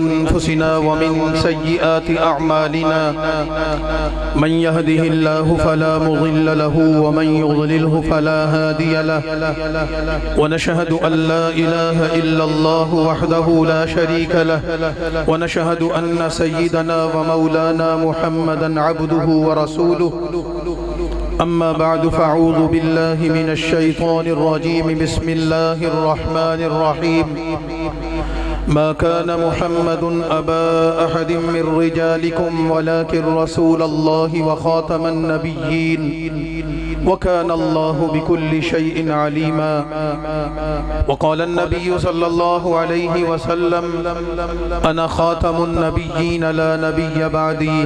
أنفسنا ومن سيئات أعمالنا من يهده الله فلا مضل له ومن يضلله فلا هادي له ونشهد أن لا إله إلا الله وحده لا شريك له ونشهد أن سيدنا ومولانا محمدا عبده ورسوله أما بعد فأعوذ بالله من الشيطان الرجيم بسم الله الرحمن الرحيم ما كان محمد أبا أحد من رجالكم ولكن رسول الله وخاتم النبيين وكان الله بكل شيء عليما وقال النبي صلى الله عليه وسلم أنا خاتم النبيين لا نبي بعدي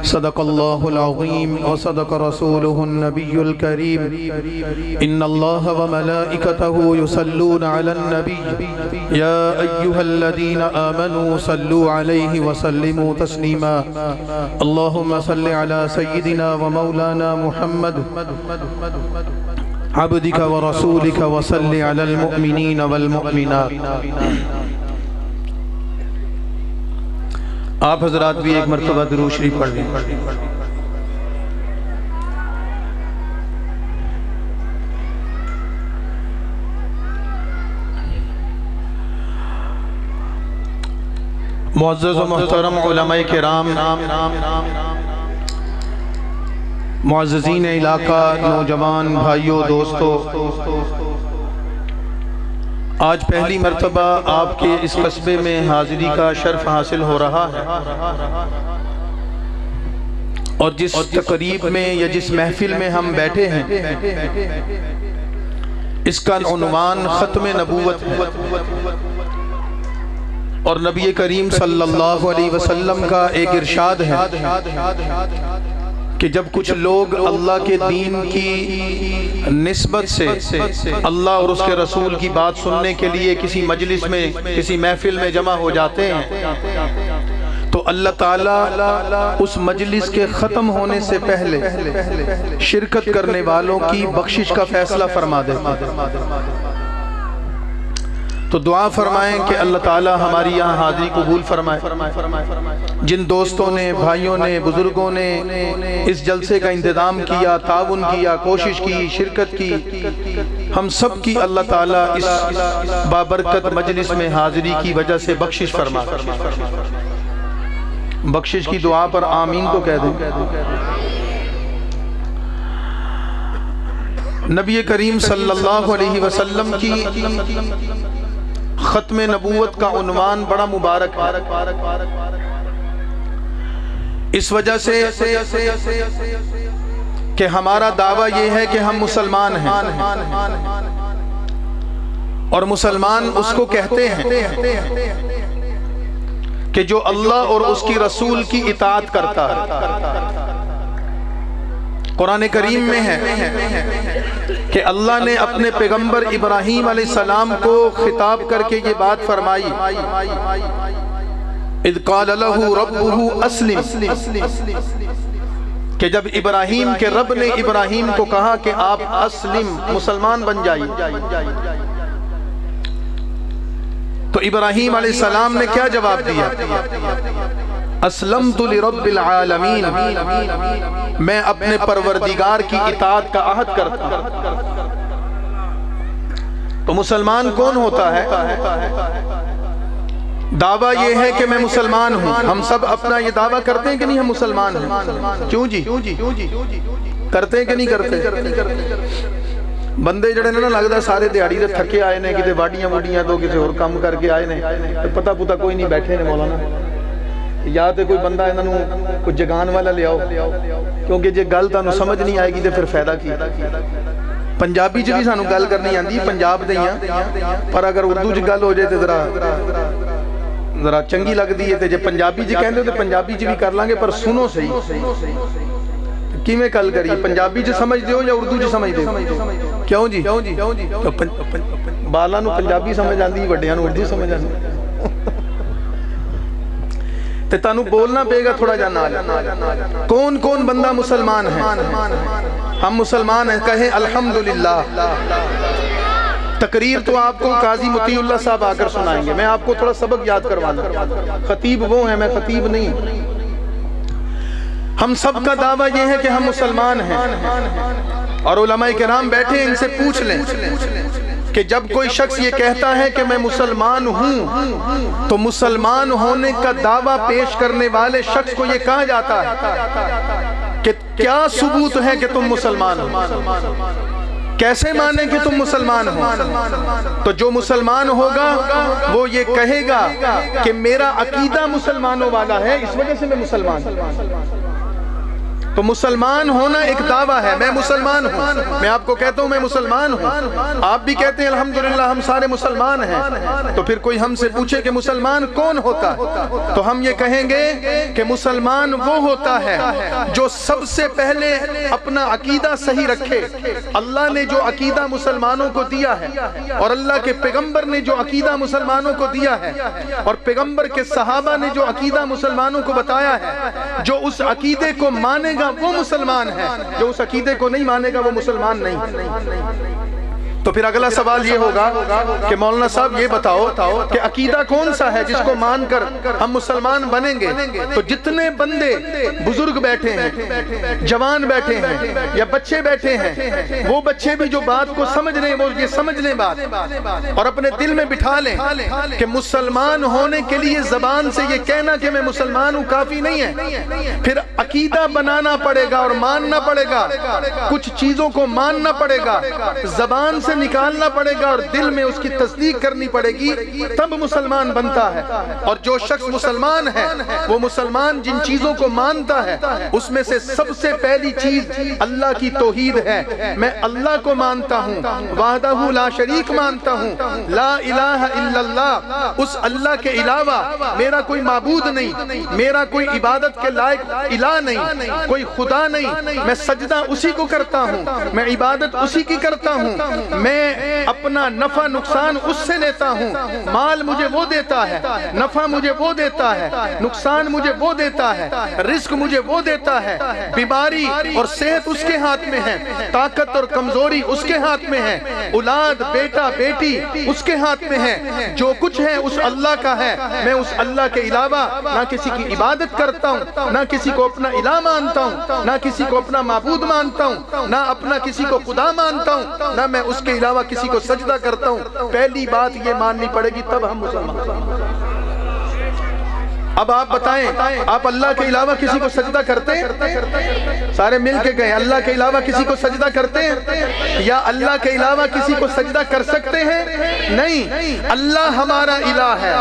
صدق الله العظيم وصدق رسوله النبي الكريم إن الله وملائكته يصلون على النبي يا أيها الذين آمنوا صلوا عليه وسلموا تسليما اللهم صل على سيدنا ومولانا محمد عبدك ورسولك وصل على المؤمنين والمؤمنات۔ آپ حضرات بھی ایک مرتبہ درود شریف پڑھ لیں۔ معزز و محترم علماء کرام، معززین علاقہ، نوجوان بھائیوں، دوستو، آج پہلی مرتبہ آپ کے اس قصبے میں حاضری کا شرف حاصل ہو رہا ہے، اور جس تقریب میں یا جس محفل میں ہم بیٹھے ہیں اس کا عنوان ختم نبوت ہے، اور نبی کریم صلی اللہ علیہ وسلم کا ایک ارشاد ہے کہ جب کچھ لوگ اللہ کے دین کی نسبت سے اللہ اور اس کے رسول کی بات سننے کے لیے کسی مجلس میں، کسی محفل میں جمع ہو جاتے ہیں، تو اللہ تعالیٰ اس مجلس کے ختم ہونے سے پہلے شرکت کرنے والوں کی بخشش کا فیصلہ فرما دیتا ہے۔ تو دعا فرمائیں کہ اللہ تعالیٰ ہماری یہاں حاضری قبول فرمائے۔ جن دوستوں نے، بھائیوں نے، بزرگوں نے اس جلسے کا انتظام کیا، تعاون کیا، کوشش کی، شرکت کی، ہم سب کی اللہ تعالیٰ اس بابرکت مجلس میں حاضری کی وجہ سے بخشش فرمائے۔ بخشش کی دعا پر آمین تو کہہ دیں۔ نبی کریم صلی اللہ علیہ وسلم کی ختم نبوت کا عنوان بڑا مبارک ہے، اس وجہ سے کہ ہمارا دعویٰ یہ ہے کہ ہم مسلمان ہیں، اور مسلمان اس کو کہتے ہیں کہ جو اللہ اور اس کی رسول کی اطاعت کرتا ہے۔ قرآن کریم میں ہے کہ اللہ نے اپنے پیغمبر ابراہیم علیہ السلام کو خطاب کر کے یہ بات فرمائی، اذ قال له ربه اسلم، کہ جب ابراہیم کے رب نے ابراہیم کو کہا کہ آپ اسلم، مسلمان بن جائیے، تو ابراہیم علیہ السلام نے کیا جواب دیا؟ اسلمت لرب العالمین، میں اپنے پروردگار کی اطاعت کا عہد کرتا ہوں۔ تو مسلمان کون ہوتا ہے؟ دعویٰ یہ ہے کہ میں مسلمان ہوں۔ ہم سب اپنا یہ دعویٰ کرتے ہیں کہ نہیں ہم مسلمان ہیں؟ کیوں جی؟ کرتے ہیں کہ نہیں کرتے؟ بندے جڑے نے نا لگتا سارے دیہڑی دے تھکے آئے نے، کتے واڈیاں وڈیاں تو کسی اور کام کر کے آئے نے، پتہ پتہ کوئی نہیں بیٹھے نے مولانا، یا تے کوئی بندہ انہوں کچھ جگان والا لے آؤ، کیونکہ جے گل تانوں سمجھ نہیں آئے گی تے پھر فائدہ کی۔ پنجابی چ بھی سانوں گل کرنی آندی، پنجاب دے ہاں، پر اگر اردو چ گل ہو جائے تے ذرا چنگی لگدی ہے، تے جے پنجابی چ کہندے ہو تے پنجابی چ بھی کر لیں گے، پر سنو صحیح کیویں گل کریے، پنجابی چ سمجھ دیو یا اردو چ سمجھ دیو؟ کیوں جی؟ بالاں نوں پنجابی سمجھ آندی، وڈیاں نوں اردو سمجھ آندی، تے تانوں بولنا پے گا تھوڑا جا نال۔ کون کون بندہ مسلمان ہے؟ ہم مسلمان ہیں، کہیں الحمدللہ۔ تقریر تو آپ کو قاضی مطیع اللہ صاحب آ کر سنائیں گے، میں آپ کو تھوڑا سبق یاد کروانا۔ خطیب وہ ہیں، میں خطیب نہیں۔ ہم سب کا دعویٰ یہ ہے کہ ہم مسلمان ہیں، اور علماء کرام بیٹھے ان سے پوچھ لیں کہ جب کوئی شخص یہ کہتا ہے کہ میں مسلمان ہوں، تو مسلمان ہونے کا دعویٰ پیش کرنے والے شخص کو یہ کہا جاتا ہے کہ کیا ثبوت ہے کہ تم مسلمان ہو؟ کیسے مانیں کہ تم مسلمان ہو؟ تو جو مسلمان ہوگا وہ یہ کہے گا کہ میرا عقیدہ مسلمانوں والا ہے، اس وجہ سے میں مسلمان ہوں۔ تو مسلمان ہونا ایک دعویٰ ہے، میں مسلمان ہوں۔ میں آپ کو کہتا ہوں میں مسلمان ہوں، آپ بھی کہتے ہیں الحمدللہ ہم سارے مسلمان ہیں، تو پھر کوئی ہم سے پوچھے کہ مسلمان کون ہوتا ہے، تو ہم یہ کہیں گے کہ مسلمان وہ ہوتا ہے جو سب سے پہلے اپنا عقیدہ صحیح رکھے۔ اللہ نے جو عقیدہ مسلمانوں کو دیا ہے، اور اللہ کے پیغمبر نے جو عقیدہ مسلمانوں کو دیا ہے، اور پیغمبر کے صحابہ نے جو عقیدہ مسلمانوں کو بتایا ہے، جو اس عقیدے کو مانے گا وہ مسلمان ہے، جو اس عقیدے کو نہیں مانے گا وہ مسلمان نہیں۔ تو پھر اگلا سوال یہ ہوگا کہ مولانا صاحب یہ بتاؤ کہ عقیدہ کون سا ہے جس کو مان کر ہم مسلمان بنیں گے؟ تو جتنے بندے بزرگ بیٹھے ہیں، جوان بیٹھے ہیں یا بچے بیٹھے ہیں، وہ بچے بھی جو بات کو سمجھ رہے ہیں وہ یہ سمجھ لیں بات، اور اپنے دل میں بٹھا لیں کہ مسلمان ہونے کے لیے زبان سے یہ کہنا کہ میں مسلمان ہوں کافی نہیں ہے، پھر عقیدہ بنانا پڑے گا اور ماننا پڑے گا، کچھ چیزوں کو ماننا پڑے گا، زبان سے نکالنا پڑے گا اور دل میں اس کی تصدیق کرنی پڑے گی، تب مسلمان بنتا ہے۔ اور جو شخص مسلمان ہے وہ مسلمان جن چیزوں کو مانتا ہے اس میں سے سب سے پہلی چیز اللہ کی توحید ہے۔ میں اللہ کو مانتا ہوں، وحدہ لا شریک مانتا ہوں، لا الہ الا اللہ، اس اللہ کے علاوہ میرا کوئی معبود نہیں، میرا کوئی عبادت کے لائق الہ نہیں، کوئی خدا نہیں، میں سجدہ اسی کو کرتا ہوں، میں عبادت اسی کی کرتا ہوں، میں اپنا نفع نقصان اس سے لیتا ہوں، مال مجھے وہ دیتا ہے، نفع مجھے وہ دیتا ہے، نقصان مجھے وہ دیتا ہے، رزق مجھے وہ دیتا ہے، بیماری اور صحت اس کے ہاتھ میں ہے، طاقت اور کمزوری اس کے ہاتھ میں ہے، اولاد بیٹا بیٹی اس کے ہاتھ میں ہے، جو کچھ ہے اس اللہ کا ہے۔ میں اس اللہ کے علاوہ نہ کسی کی عبادت کرتا ہوں، نہ کسی کو اپنا الہ مانتا ہوں، نہ کسی کو اپنا معبود مانتا ہوں، نہ اپنا کسی کو خدا مانتا ہوں، نہ میں اس کے علاوہ کسی کو سجدہ کرتا ہوں۔ پہلی بات یہ ماننی پڑے گی تب ہم مسلمان۔ اب آپ بتائیں، آپ اللہ کے علاوہ کسی کو سجدہ کرتے ہیں؟ سارے مل کے کہیں اللہ کے علاوہ کسی کو سجدہ کرتے ہیں؟ یا اللہ کے علاوہ کسی کو سجدہ کر سکتے ہیں؟ نہیں، اللہ ہمارا الہ ہے،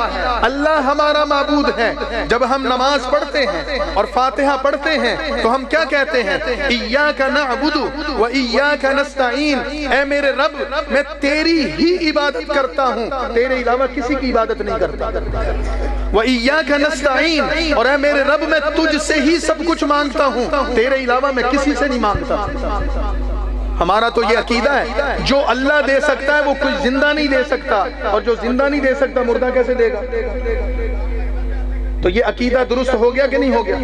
اللہ ہمارا معبود ہے۔ جب ہم نماز پڑھتے ہیں اور فاتحہ پڑھتے ہیں تو ہم کیا کہتے ہیں؟ ایاک نعبد و ایاک نستعین، اے میرے رب میں تیری ہی عبادت کرتا ہوں، تیرے علاوہ کسی کی عبادت نہیں کرتا۔ وَإِيَّاكَ نَسْتَعِينَ، اور اے میرے رب میں تجھ سے ہی سب کچھ مانگتا ہوں، تیرے علاوہ میں کسی سے نہیں مانگتا۔ ہمارا تو یہ عقیدہ ہے جو اللہ دے سکتا ہے وہ کچھ زندہ نہیں دے سکتا، اور جو زندہ نہیں دے سکتا مردہ کیسے دے گا؟ تو یہ عقیدہ درست ہو گیا کہ نہیں ہو گیا؟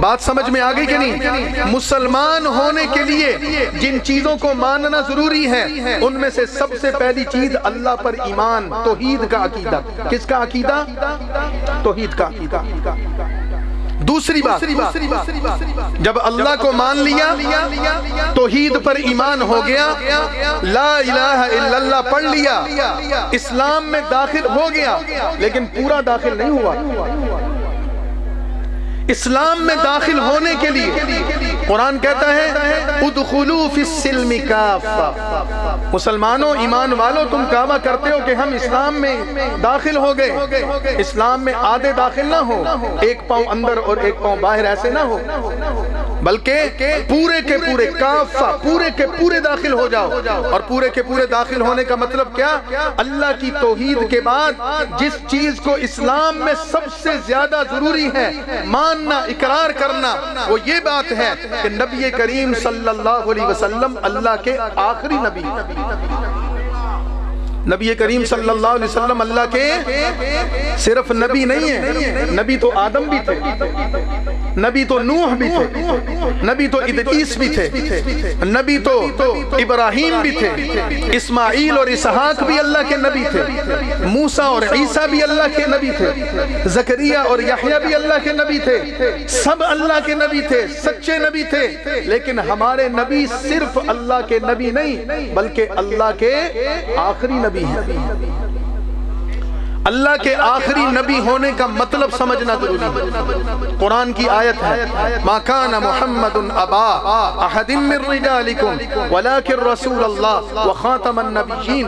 بات سمجھ میں آ گئی کہ نہیں؟ مسلمان ہونے کے لیے جن چیزوں کو ماننا ضروری ہے ان میں سے سب سے پہلی چیز اللہ پر ایمان، توحید کا عقیدہ۔ کس کا عقیدہ؟ توحید کا عقیدہ۔ دوسری بات، جب اللہ کو مان لیا، توحید پر ایمان ہو گیا، لا الہ الا اللہ پڑھ لیا، اسلام میں داخل ہو گیا، لیکن پورا داخل نہیں ہوا۔ اسلام میں داخل ہونے کے لیے قرآن کہتا ہے ادخلوا فی السلم کافہ، مسلمانوں ایمان والو تم دعویٰ کرتے ہو کہ ہم اسلام میں داخل ہو گئے، اسلام میں آدھے داخل نہ ہو، ایک پاؤں اندر اور ایک پاؤں باہر، ایسے نہ ہو، بلکہ پورے کے پورے کافہ، پورے کے پورے داخل ہو جاؤ۔ اور پورے کے پورے داخل ہونے کا مطلب کیا؟ اللہ کی توحید کے بعد جس چیز کو اسلام میں سب سے زیادہ ضروری ہے ماننا، اقرار کرنا، وہ یہ بات ہے کہ نبی کریم صلی اللہ علیہ وسلم اللہ کے آخری نبی، نبی کریم صلی اللہ علیہ وسلم اللہ کے صرف نبی نہیں ہیں، نبی تو آدم بھی تھے، نبی تو نوح بھی تھے، نبی تو ادریس بھی تھے، نبی تو ابراہیم بھی تھے، اسماعیل اور اسحاق بھی اللہ کے نبی تھے، موسیٰ اور عیسیٰ بھی اللہ کے نبی تھے، زکریا اور یحییٰ بھی اللہ کے نبی تھے، سب اللہ کے نبی تھے، سچے نبی تھے۔ لیکن ہمارے نبی صرف اللہ کے نبی نہیں بلکہ اللہ کے آخری نبی ہیں۔ اللہ کے آخری نبی ہونے کا مطلب سمجھنا ضروری ہے۔ قرآن کی آیت ہے ما کان محمد ابا احد من رجالکم ولکن رسول اللہ وخاتم النبیین۔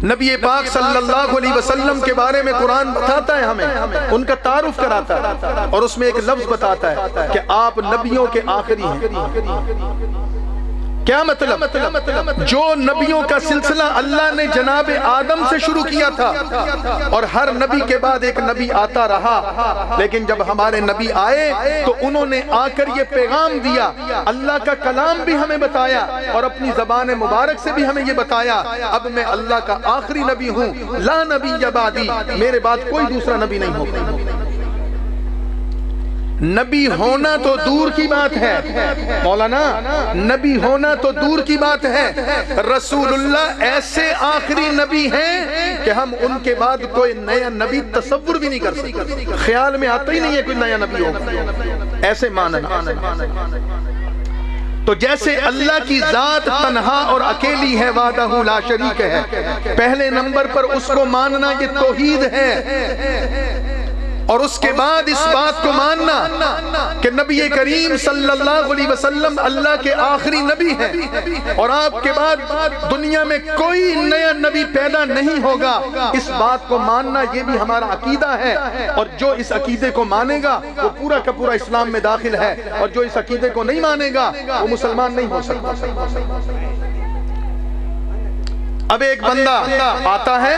نبی پاک صلی اللہ علیہ وسلم کے بارے میں قرآن بتاتا ہے ہمیں، ان کا تعارف کراتا ہے اور اس میں ایک لفظ بتاتا ہے کہ آپ نبیوں کے آخری ہیں۔ کیا مطلب؟ جو نبیوں کا سلسلہ اللہ نے جناب آدم سے شروع کیا تھا اور ہر نبی کے بعد ایک نبی آتا رہا، لیکن جب ہمارے نبی آئے تو انہوں نے آ کر یہ پیغام دیا، اللہ کا کلام بھی ہمیں بتایا اور اپنی زبان مبارک سے بھی ہمیں یہ بتایا اب میں اللہ کا آخری نبی ہوں، لا نبی بعدی، میرے بعد کوئی دوسرا نبی نہیں ہوگا۔ نبی ہونا تو دور کی بات ہے مولانا، نبی ہونا تو دور کی بات ہے، رسول اللہ ایسے آخری نبی ہیں کہ ہم ان کے بعد کوئی نیا نبی تصور بھی نہیں کر سکتے، خیال میں آتا ہی نہیں ہے کوئی نیا نبی ہوگا، ایسے ماننا۔ تو جیسے اللہ کی ذات تنہا اور اکیلی ہے، وحدہ لا شریک ہے، پہلے نمبر پر اس کو ماننا یہ توحید ہے، اور اس کے بعد اس بات کو ماننا کہ نبی کریم صلی اللہ علیہ وسلم اللہ کے آخری نبی ہیں اور آپ کے بعد دنیا میں کوئی نیا نبی پیدا نہیں ہوگا، اس بات کو ماننا یہ بھی ہمارا عقیدہ ہے، اور جو اس عقیدے کو مانے گا وہ پورا کا پورا اسلام میں داخل ہے، اور جو اس عقیدے کو نہیں مانے گا وہ مسلمان نہیں ہو سکتا۔ اب ایک بندہ آتا ہے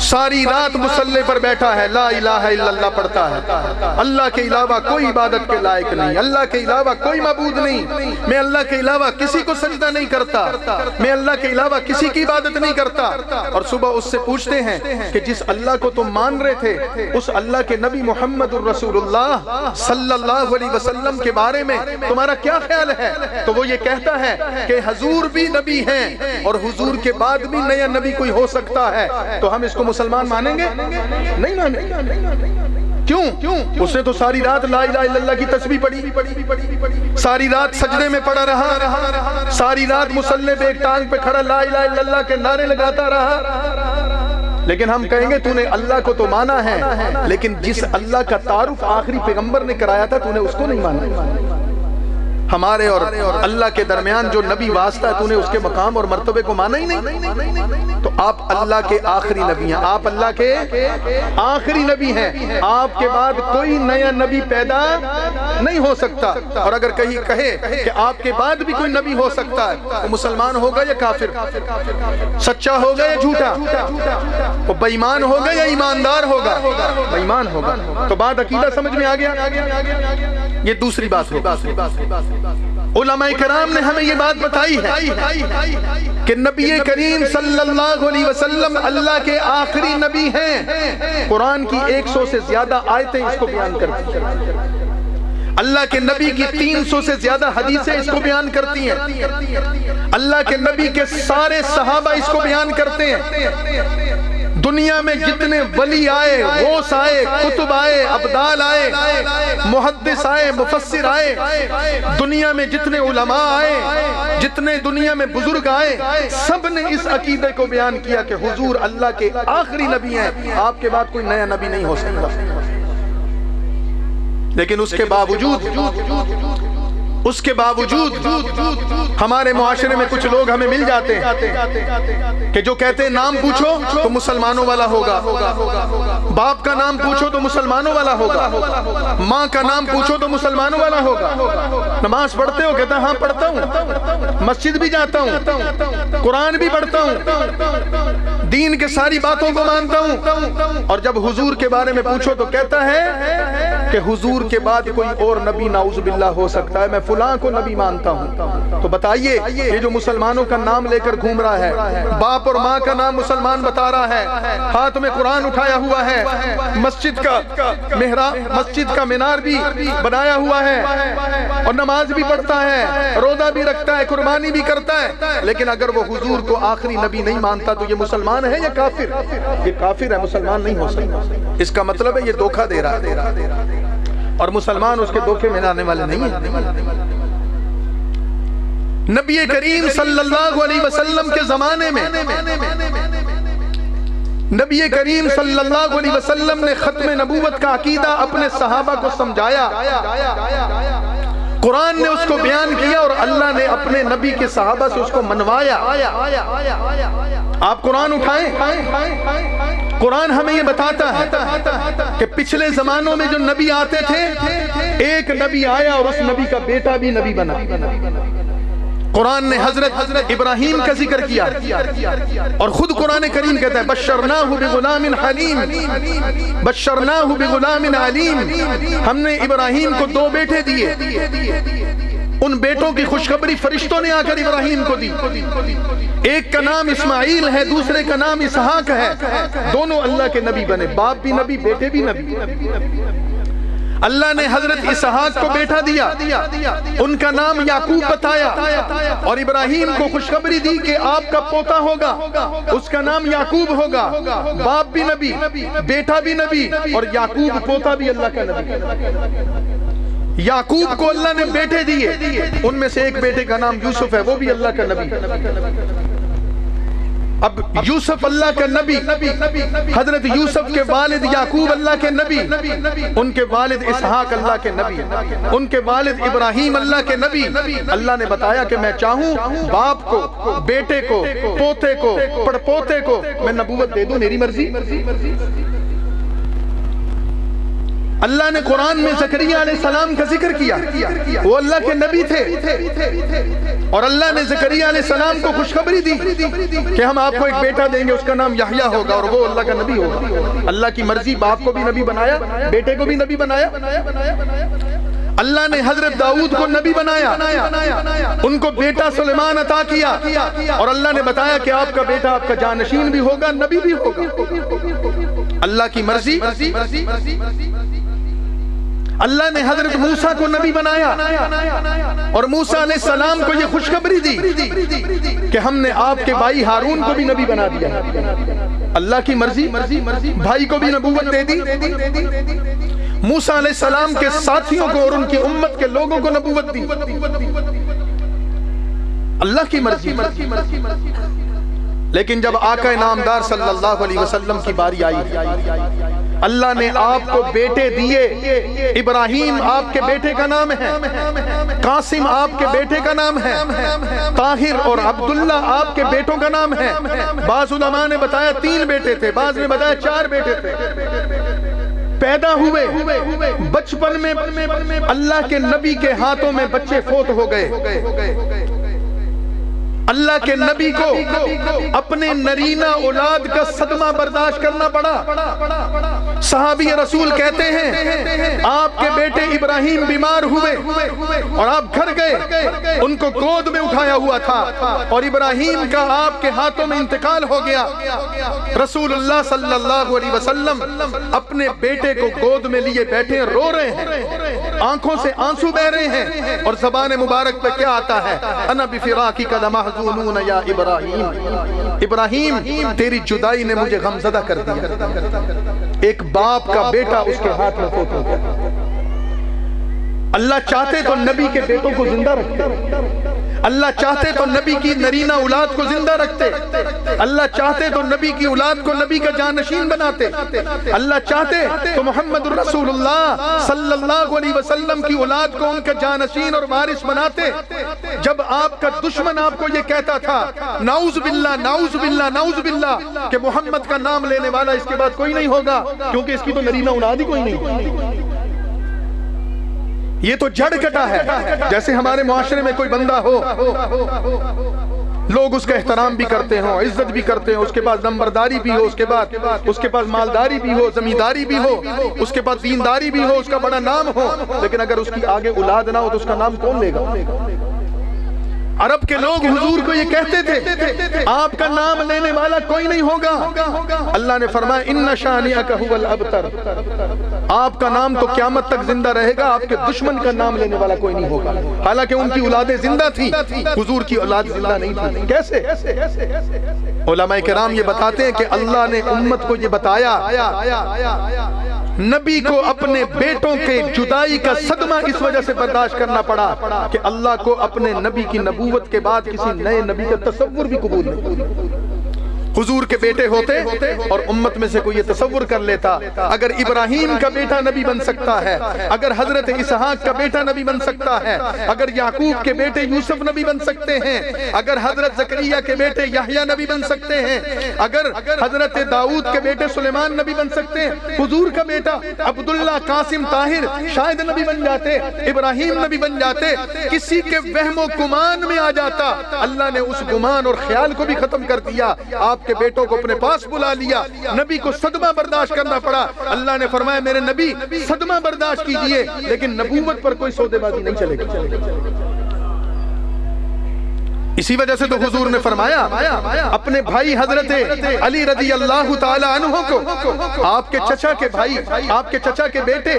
ساری رات مصلی پر بیٹھا ہے، لا الہ الا اللہ پڑھتا ہے، اللہ کے علاوہ کوئی عبادت کے لائق نہیں، اللہ کے علاوہ کوئی معبود نہیں، میں اللہ کے علاوہ کسی کو سجدہ نہیں کرتا، میں اللہ کے علاوہ کسی کی عبادت نہیں کرتا، اور صبح اس سے پوچھتے ہیں کہ جس اللہ کو تم مان رہے تھے اس اللہ کے نبی محمد الرسول اللہ صلی اللہ علیہ وسلم کے بارے میں تمہارا کیا خیال ہے؟ تو وہ یہ کہتا ہے کہ حضور بھی نبی ہیں اور حضور کے بعد بھی نیا نبی کوئی ہو سکتا ہے، تو ہم اس کو مسلمان مانیں گے؟ نہیں مانیں گے۔ کیوں؟ اس نے تو ساری رات لا الہ الا اللہ کی تسبیح پڑھی، ساری رات سجدے میں پڑا رہا، ساری رات مصلی پہ ایک ٹانگ پہ کھڑا لا الہ الا اللہ کے نعرے لگاتا رہا، لیکن ہم کہیں گے تو نے اللہ کو تو مانا ہے لیکن جس اللہ کا تعارف آخری پیغمبر نے کرایا تھا تو نے اس کو نہیں مانا۔ ہمارے اور اللہ کے درمیان جو نبی واسطہ ہے تو نے اس کے مقام اور مرتبے کو مانا ہی نہیں، تو آپ اللہ کے آخری نبی ہیں، آپ اللہ کے آخری نبی ہیں، آپ کے بعد کوئی نیا نبی پیدا نہیں ہو سکتا، اور اگر کہیں کہے کہ آپ کے بعد بھی کوئی نبی ہو سکتا ہے تو مسلمان ہوگا یا کافر، سچا ہوگا یا جھوٹا، وہ بے ایمان ہوگا یا ایماندار ہوگا؟ بے ایمان ہوگا۔ تو بات عقیدہ سمجھ میں آ گیا؟ یہ دوسری بات ہے۔ علماء کرام نے ہمیں یہ بات بتائی ہے کہ نبی کریم صلی اللہ علیہ وسلم اللہ کے آخری نبی ہیں، قرآن کی 100 سے زیادہ آیتیں اس کو بیان کرتی ہیں، اللہ کے نبی کی 300 سے زیادہ حدیثیں اس کو بیان کرتی ہیں، اللہ کے نبی کے سارے صحابہ اس کو بیان کرتے ہیں، دنیا میں جتنے ولی آئے، غوث آئے، کتب آئے، ابدال آئے، محدث آئے، مفسر آئے، دنیا میں جتنے علماء آئے، جتنے دنیا میں بزرگ آئے، سب نے اس عقیدے کو بیان کیا کہ حضور اللہ کے آخری نبی ہیں، آپ کے بعد کوئی نیا نبی نہیں ہو سکتا۔ لیکن اس کے باوجود ہمارے معاشرے میں کچھ لوگ ہمیں مل جاتے ہیں کہ جو کہتے ہیں نام پوچھو تو مسلمانوں والا ہوگا، باپ کا نام پوچھو تو مسلمانوں والا ہوگا، ماں کا نام پوچھو تو مسلمانوں والا ہوگا، نماز پڑھتے ہو؟ کہتا ہاں پڑھتا ہوں، مسجد بھی جاتا ہوں، قرآن بھی پڑھتا ہوں، دین کے ساری باتوں کو مانتا ہوں، اور جب حضور کے بارے میں پوچھو تو کہتا ہے کہ حضور کے بعد کوئی اور نبی نعوذ باللہ ہو سکتا ہے، میں فلاں کو نبی مانتا ہوں. تو بتائیے یہ جو مسلمانوں کا نام لے کر گھوم رہا ہے، باپ اور ماں کا نام مسلمان بتا رہا ہے، ہاتھ میں قرآن اٹھایا ہوا ہے، مسجد کا مینار بھی بنایا ہوا ہے اور نماز بھی پڑھتا ہے، روزہ بھی رکھتا ہے، قربانی بھی کرتا ہے، لیکن اگر وہ حضور کو آخری نبی نہیں مانتا تو یہ مسلمان ہے یا کافر؟ یہ کافر ہے، مسلمان نہیں ہو سکتا. اس کا مطلب ہے یہ دھوکہ دے رہا ہے اور مسلمان اس کے دھوکے میں آنے والے نہیں ہیں. نبی کریم صلی اللہ علیہ وسلم کے زمانے میں نبی کریم صلی اللہ علیہ وسلم نے ختم نبوت کا عقیدہ اپنے صحابہ کو سمجھایا، قرآن نے اس کو بیان کیا اور اللہ نے اپنے نبی کے صحابہ سے اس کو منوایا. آپ قرآن اٹھائیں، قرآن ہمیں یہ بتاتا ہے کہ پچھلے زمانوں میں جو نبی آتے تھے، ایک نبی آیا اور اس نبی کا بیٹا بھی نبی بنا. قرآن نے حضرت ابراہیم کا ذکر کیا اور خود قرآن کریم کہتا ہے بشرناہ بغلام حلیم، بشرناہ بغلام علیم. ہم نے ابراہیم کو 2 بیٹے دیے، ان بیٹوں کی خوشخبری فرشتوں نے آ کر ابراہیم کو دی. ایک کا نام اسماعیل ہے، دوسرے کا نام اسحاق ہے. دونوں اللہ کے نبی بنے، باپ بھی نبی، بیٹے بھی نبی. اللہ نے حضرت اسحاق کو بیٹا دیا، ان کا نام یعقوب بتایا اور ابراہیم کو خوشخبری دی کہ آپ کا پوتا ہوگا، اس کا نام یعقوب ہوگا. باپ بھی نبی، بیٹا بھی نبی اور یعقوب پوتا بھی اللہ کا نبی. یعقوب کو اللہ نے بیٹے دیے، ان میں سے ایک بیٹے کا نام یوسف ہے، وہ بھی اللہ کا نبی. اب یوسف اللہ کا نبی، حضرت یوسف کے والد یعقوب اللہ کے نبی، ان کے والد اسحاق اللہ کے نبی، ان کے والد ابراہیم اللہ کے نبی. اللہ نے بتایا کہ میں چاہوں باپ کو، بیٹے کو، پوتے کو، پڑپوتے کو میں نبوت دے دوں، میری مرضی. اللہ نے قرآن میں زکریا علیہ السلام کا ذکر کیا، وہ اللہ کے نبی تھے اور اللہ نے زکریا علیہ السلام کو خوشخبری دی کہ ہم آپ کو ایک بیٹا دیں گے، اس کا نام یحییٰ ہوگا اور وہ اللہ کا نبی ہوگا. اللہ کی مرضی، باپ کو بھی نبی بنایا، بیٹے کو بھی نبی بنایا. اللہ نے حضرت داؤد کو نبی بنایا، ان کو بیٹا سلیمان عطا کیا اور اللہ نے بتایا کہ آپ کا بیٹا آپ کا جانشین بھی ہوگا، نبی بھی ہوگا. اللہ کی مرضی. اللہ نے حضرت موسیٰ کو نبی بنایا اور موسیٰ علیہ السلام کو یہ خوشخبری دی کہ ہم نے آپ کے بھائی ہارون کو بھی نبی بنا دیا. اللہ کی مرضی، بھائی کو بھی نبوت دے دی. موسیٰ علیہ السلام کے ساتھیوں کو اور ان کی امت کے لوگوں کو نبوت دی. اللہ کی مرضی. لیکن جب آقا نامدار صلی اللہ علیہ وسلم کی باری آئی، اللہ نے آپ کو بیٹے دیے. ابراہیم آپ کے بیٹے کا نام ہے، قاسم آپ کے بیٹے کا نام ہے، طاہر اور عبداللہ آپ کے بیٹوں کا نام ہے. بعض علماء نے بتایا 3 بیٹے تھے، بعض نے بتایا 4 بیٹے تھے. پیدا ہوئے بچپن میں اللہ کے نبی کے ہاتھوں میں بچے فوت ہو گئے. اللہ کے نبی کو اپنے نرینہ اولاد کا صدمہ برداشت کرنا پڑا. صحابی رسول کہتے ہیں آپ کے بیٹے ابراہیم بیمار ہوئے اور آپ گھر گئے، ان کو گود میں اٹھایا ہوا تھا اور ابراہیم کا آپ کے ہاتھوں میں انتقال ہو گیا. رسول اللہ صلی اللہ علیہ وسلم اپنے بیٹے کو گود میں لیے بیٹھے رو رہے ہیں، آنکھوں سے آنسو بہ رہے ہیں اور زبان مبارک پہ کیا آتا ہے؟ انا بفراقک لمحزون یا ابراہیم، ابراہیم تیری جدائی نے مجھے غمزدہ کر دیا. ایک باپ کا بیٹا اس کے ہاتھ میں فوت ہو گیا. اللہ چاہتے تو نبی کے بیٹوں کو زندہ رکھتے، اللہ چاہتے تو نبی کی نرینہ اولاد کو زندہ رکھتے، اللہ چاہتے تو نبی کی اولاد کو نبی کا جانشین بناتے، اللہ چاہتے تو محمد رسول اللہ صلی اللہ علیہ وسلم کی اولاد کو ان کا جانشین اور وارث بناتے. جب آپ کا دشمن آپ کو یہ کہتا تھا نعوذ باللہ نعوذ باللہ نعوذ باللہ کہ محمد کا نام لینے والا اس کے بعد کوئی نہیں ہوگا کیونکہ اس کی تو نرینہ اولاد ہی کوئی نہیں، یہ تو جڑ کٹا ہے. جیسے ہمارے معاشرے میں کوئی بندہ ہو لوگ اس کا احترام بھی کرتے ہوں، عزت بھی کرتے ہوں، اس کے پاس نمبرداری بھی ہو، اس کے پاس مالداری بھی ہو، زمینداری بھی ہو، اس کے پاس دینداری بھی ہو، اس کا بڑا نام ہو، لیکن اگر اس کی آگے اولاد نہ ہو تو اس کا نام کون لے گا؟ عرب کے لوگ حضور کو یہ کہتے تھے آپ کا نام لینے والا کوئی نہیں ہوگا۔ اللہ نے فرمایا ان شانئک ھو الابتر، آپ کا نام تو قیامت تک زندہ رہے گا، آپ کے دشمن کا نام لینے والا کوئی نہیں ہوگا۔ حالانکہ ان کی اولادیں زندہ تھیں، حضور کی اولاد زندہ نہیں تھی۔ کیسے؟ علماء کرام یہ بتاتے ہیں کہ اللہ نے امت کو یہ بتایا، نبی کو اپنے بیٹوں کے جدائی کا صدمہ اس وجہ سے برداشت کرنا پڑا کہ اللہ کو اپنے نبی کی نبوت کے بعد کسی نئے نبی کا تصور بھی قبول نہیں۔ حضور کے بیٹے ہوتے اور امت میں سے کوئی یہ تصور کر لیتا اگر ابراہیم کا بیٹا نبی بن سکتا ہے، اگر حضرت اسحاق کا بیٹا نبی بن سکتا ہے، اگر یعقوب کے بیٹے یوسف نبی بن سکتے ہیں، اگر حضرت زکریا کے بیٹے یحییٰ نبی بن سکتے ہیں، اگر حضرت داؤد کے بیٹے سلیمان نبی بن سکتے ہیں، حضور کا بیٹا عبداللہ قاسم طاہر شاید نبی بن جاتے، ابراہیم نبی بن جاتے، کسی کے وہم و گمان میں آ جاتا۔ اللہ نے اس گمان اور خیال کو بھی ختم کر دیا، آپ کے بیٹوں کو اپنے پاس بلا لیا۔ نبی کو صدمہ برداشت کرنا پڑا، اللہ نے فرمایا میرے نبی صدمہ برداشت کیجئے لیکن نبوت پر کوئی سودے بازی نہیں چلے گی۔ اسی وجہ سے تو حضور نے فرمایا اپنے بھائی حضرت علی رضی اللہ تعالی عنہ کو، آپ کے چچا کے بھائی، آپ کے چچا کے بیٹے،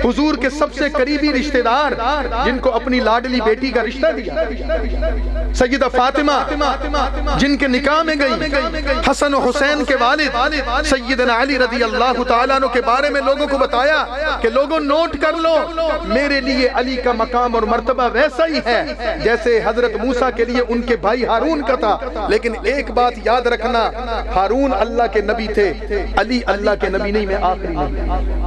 حضور کے سب سے قریبی رشتہ دار جن کو اپنی لاڈلی بیٹی کا رشتہ دیا، سیدہ فاطمہ جن کے نکاح میں گئی، حسن و حسین کے والد سیدنا علی رضی اللہ تعالیٰ عنہ کے بارے میں لوگوں کو بتایا کہ لوگوں نوٹ کر لو، میرے لیے علی کا مقام اور مرتبہ ویسا ہی ہے جیسے حضرت موسیٰ کے لیے ان کے بھائی ہارون کا تھا، لیکن ایک بات یاد رکھنا، ہارون اللہ کے نبی تھے، علی اللہ کے نبی نہیں، میں آخری نبی۔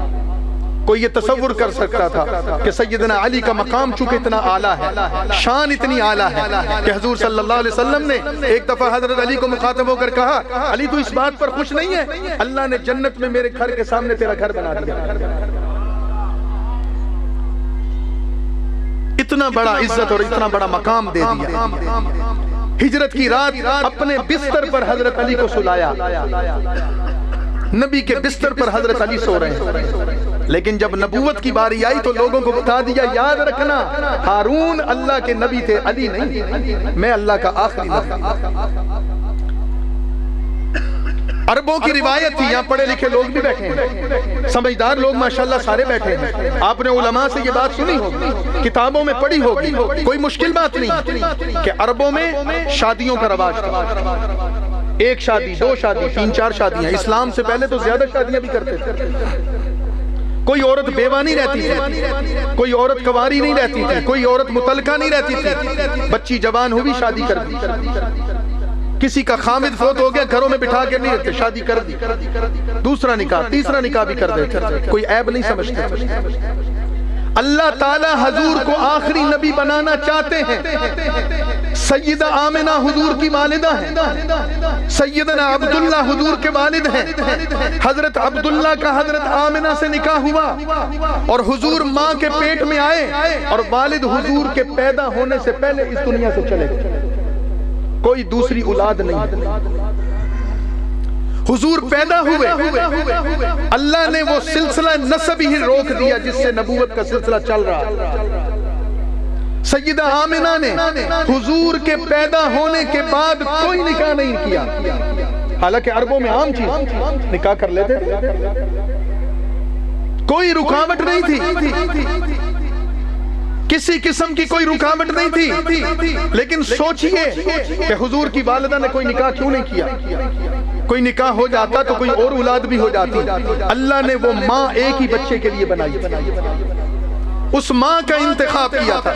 کوئی یہ تصور کر سکتا تھا کہ سیدنا علی کا مقام چونکہ اتنا اعلیٰ ہے، شان اتنی اعلیٰ ہے کہ حضور صلی اللہ علیہ وسلم نے ایک دفعہ حضرت علی کو مخاطب ہو کر کہا علی تو اس بات پر خوش نہیں ہے اللہ نے جنت میں میرے گھر کے سامنے تیرا گھر بنا دیا۔ اتنا بڑا عزت اور اتنا بڑا مقام دے دیا۔ ہجرت کی رات اپنے بستر پر حضرت علی کو سلایا، نبی کے بستر پر حضرت علی سو رہے ہیں، لیکن جب نبوت کی باری آئی تو لوگوں کو بتا دیا یاد رکھنا ہارون اللہ کے نبی تھے، علی نہیں، میں اللہ کا آخری نبی۔ عربوں کی روایت تھی، یہاں پڑھے لکھے لوگ بھی بیٹھے ہیں، سمجھدار لوگ ماشاءاللہ سارے بیٹھے ہیں، آپ نے علماء سے یہ بات سنی ہوگی، کتابوں میں پڑھی ہوگی، کوئی مشکل بات نہیں کہ عربوں میں شادیوں کا رواج تھا، ایک شادی، دو شادی، تین چار شادیاں، اسلام سے پہلے تو زیادہ شادیاں بھی کرتے تھے۔ کوئی عورت بیوہ نہیں رہتی تھی، کوئی عورت کواری نہیں رہتی تھی، کوئی عورت مطلقہ نہیں رہتی تھی، بچی جوان ہوئی شادی کر دی، کسی کا خامد فوت ہو گیا گھروں میں بٹھا کے نہیں رکھتے، شادی کر دی، دوسرا نکاح تیسرا نکاح بھی کر دیتے، کوئی عیب نہیں سمجھتے۔ اللہ تعالیٰ حضور کو آخری نبی بنانا چاہتے ہیں۔ سیدہ آمنہ حضور کی والدہ ہیں، سیدنا عبداللہ حضور کے والد ہیں، حضرت عبداللہ کا حضرت آمنہ سے نکاح ہوا اور حضور ماں کے پیٹ میں آئے اور والد حضور کے پیدا ہونے سے پہلے اس دنیا سے چلے گئے، کوئی دوسری اولاد نہیں، حضور پیدا ہوئے، اللہ نے وہ سلسلہ نسب ہی روک دیا جس سے نبوت کا سلسلہ چل رہا۔ سیدہ آمنہ نے حضور کے پیدا ہونے کے بعد کوئی نکاح نہیں کیا، حالانکہ عربوں میں عام چیز نکاح کر لیتے تھے، کوئی رکاوٹ نہیں تھی، کسی قسم کی کوئی رکاوٹ نہیں تھی، لیکن سوچئے کہ حضور کی والدہ نے کوئی نکاح کیوں نہیں کیا؟ کوئی نکاح ہو جاتا تو کوئی اور اولاد بھی ہو جاتی، اللہ نے وہ ماں ایک ہی بچے کے لیے بنائی تھی، اس ماں کا انتخاب کیا تھا۔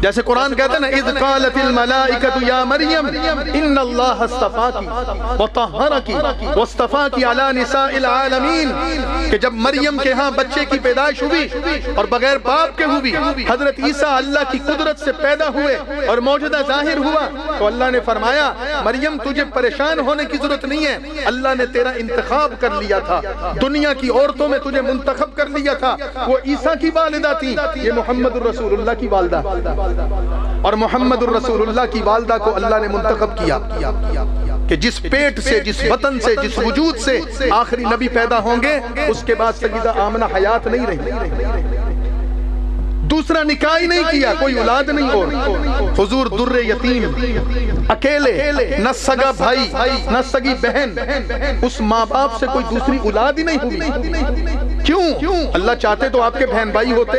جیسے قرآن کہتا ہے نا اذ قالت الملائکۃ یا مریم ان اللہ اصطفاکی وطہرکی واصطفاکی علی نساء العالمین، کہ جب مریم کے ہاں بچے کی پیدائش ہوئی اور بغیر باپ کے ہوئی، حضرت عیسیٰ اللہ کی قدرت سے پیدا ہوئے اور موجودہ ظاہر ہوا، تو اللہ نے فرمایا مریم تجھے پریشان ہونے کی ضرورت نہیں ہے، اللہ نے تیرا انتخاب کر لیا تھا، دنیا کی عورتوں میں تجھے منتخب کر لیا تھا، وہ عیسیٰ کی والدہ تھی، یہ محمد الرسول اللہ کی والدہ۔ اور محمد الرسول اللہ کی والدہ کو اللہ نے منتخب کیا کہ جس پیٹ سے، جس وطن سے، جس وجود سے آخری نبی پیدا ہوں گے، اس کے بعد سیدہ آمنہ حیات نہیں رہی، دوسرا نکاح ہی نہیں کیا، کوئی اولاد نہیں، اور حضور در یتیم، اکیلے، نہ سگا بھائی نہ سگی بہن، اس ماں باپ سے کوئی دوسری اولاد ہی نہیں ہوئی۔ کیوں؟ اللہ چاہتے تو آپ کے بہن بھائی ہوتے،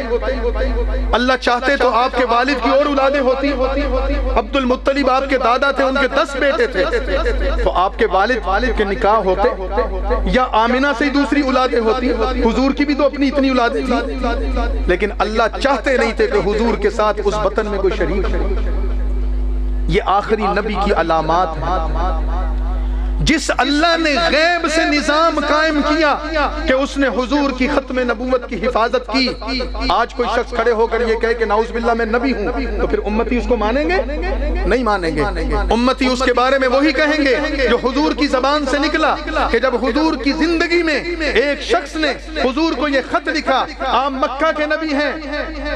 اللہ چاہتے تو آپ کے والد کی اور اولادیں ہوتی۔ عبد المطلب آپ کے دادا تھے، ان کے 10 بیٹے تھے، تو آپ کے والد کے نکاح ہوتے، یا آمنہ سے ہی دوسری اولادیں ہوتی، حضور کی بھی تو اپنی اتنی اولادیں تھیں، لیکن اللہ چاہتے نہیں تھے کہ حضور کے ساتھ اس وطن میں کوئی شریک ہو۔ یہ آخری نبی کی علامات ہیں۔ جس اللہ نے غیب سے نظام قائم کیا کہ اس نے حضور کی ختم نبوت کی حفاظت کی، آج کوئی شخص کھڑے ہو کر یہ کہے کہ نعوذ باللہ میں نبی ہوں، تو پھر امتی اس کو مانیں گے؟ نہیں مانیں گے۔ امتی اس کے بارے میں وہی کہیں گے جو حضور کی زبان سے نکلا، کہ جب حضور کی زندگی میں ایک شخص نے حضور کو یہ خط لکھا، آپ مکہ کے نبی ہیں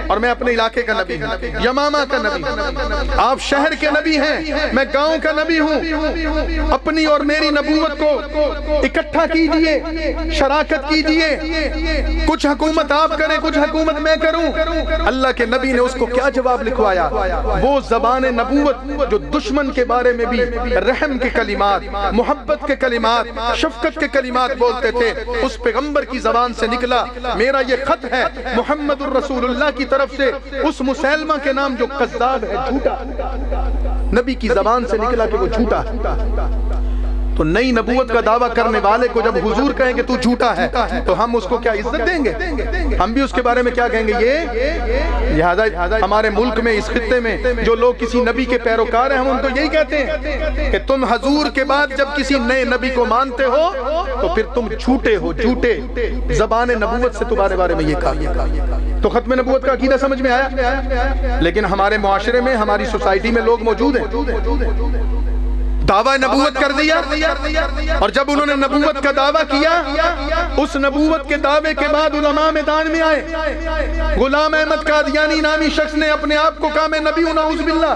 اور میں اپنے علاقے کا نبی ہوں، یمامہ کا نبی ہوں، آپ شہر کے نبی ہیں، میں گاؤں کا نبی ہوں، اپنی اور میری نبوت کو اکٹھا کیجئے، شراکت کیجئے، کچھ حکومت آپ کریں، کچھ حکومت میں کروں۔ اللہ کے نبی نے اس کو کیا جواب لکھوایا؟ وہ زبان نبوت جو دشمن کے بارے میں بھی رحم کے کلمات، محبت کے کلمات، شفقت کے کلمات بولتے تھے، اس پیغمبر کی زبان سے نکلا، میرا یہ خط ہے محمد الرسول اللہ کی طرف سے اس مسلمہ کے نام جو کذاب ہے، جھوٹا، نبی کی زبان سے نکلا کہ وہ جھوٹا۔ تو نئی نبوت کا دعویٰ کرنے والے کو جب حضور کہیں کہ تو جھوٹا ہے، تو ہم اس کو کیا عزت دیں گے؟ ہم بھی اس کے بارے میں کیا کہیں گے؟ یہ لہذا ہمارے ملک میں، اس خطے میں جو لوگ کسی نبی کے پیروکار ہیں، ہم ان کو یہی کہتے ہیں کہ تم حضور کے بعد جب کسی نئے نبی کو مانتے ہو تو پھر تم جھوٹے ہو، جھوٹے۔ زبان نبوت سے تمہارے بارے میں یہ کہا۔ تو ختم نبوت کا عقیدہ سمجھ میں آیا؟ لیکن ہمارے معاشرے میں، ہماری سوسائٹی میں لوگ موجود ہیں، دعویٰ نبوت کر دیا، اور جب انہوں نے نبوت کا دعویٰ کیا، اس نبوت کے دعوے کے بعد علماء میدان میں آئے۔ غلام احمد قادیانی نامی شخص نے اپنے آپ کو کہا میں نبی ہوں، نعوذ باللہ،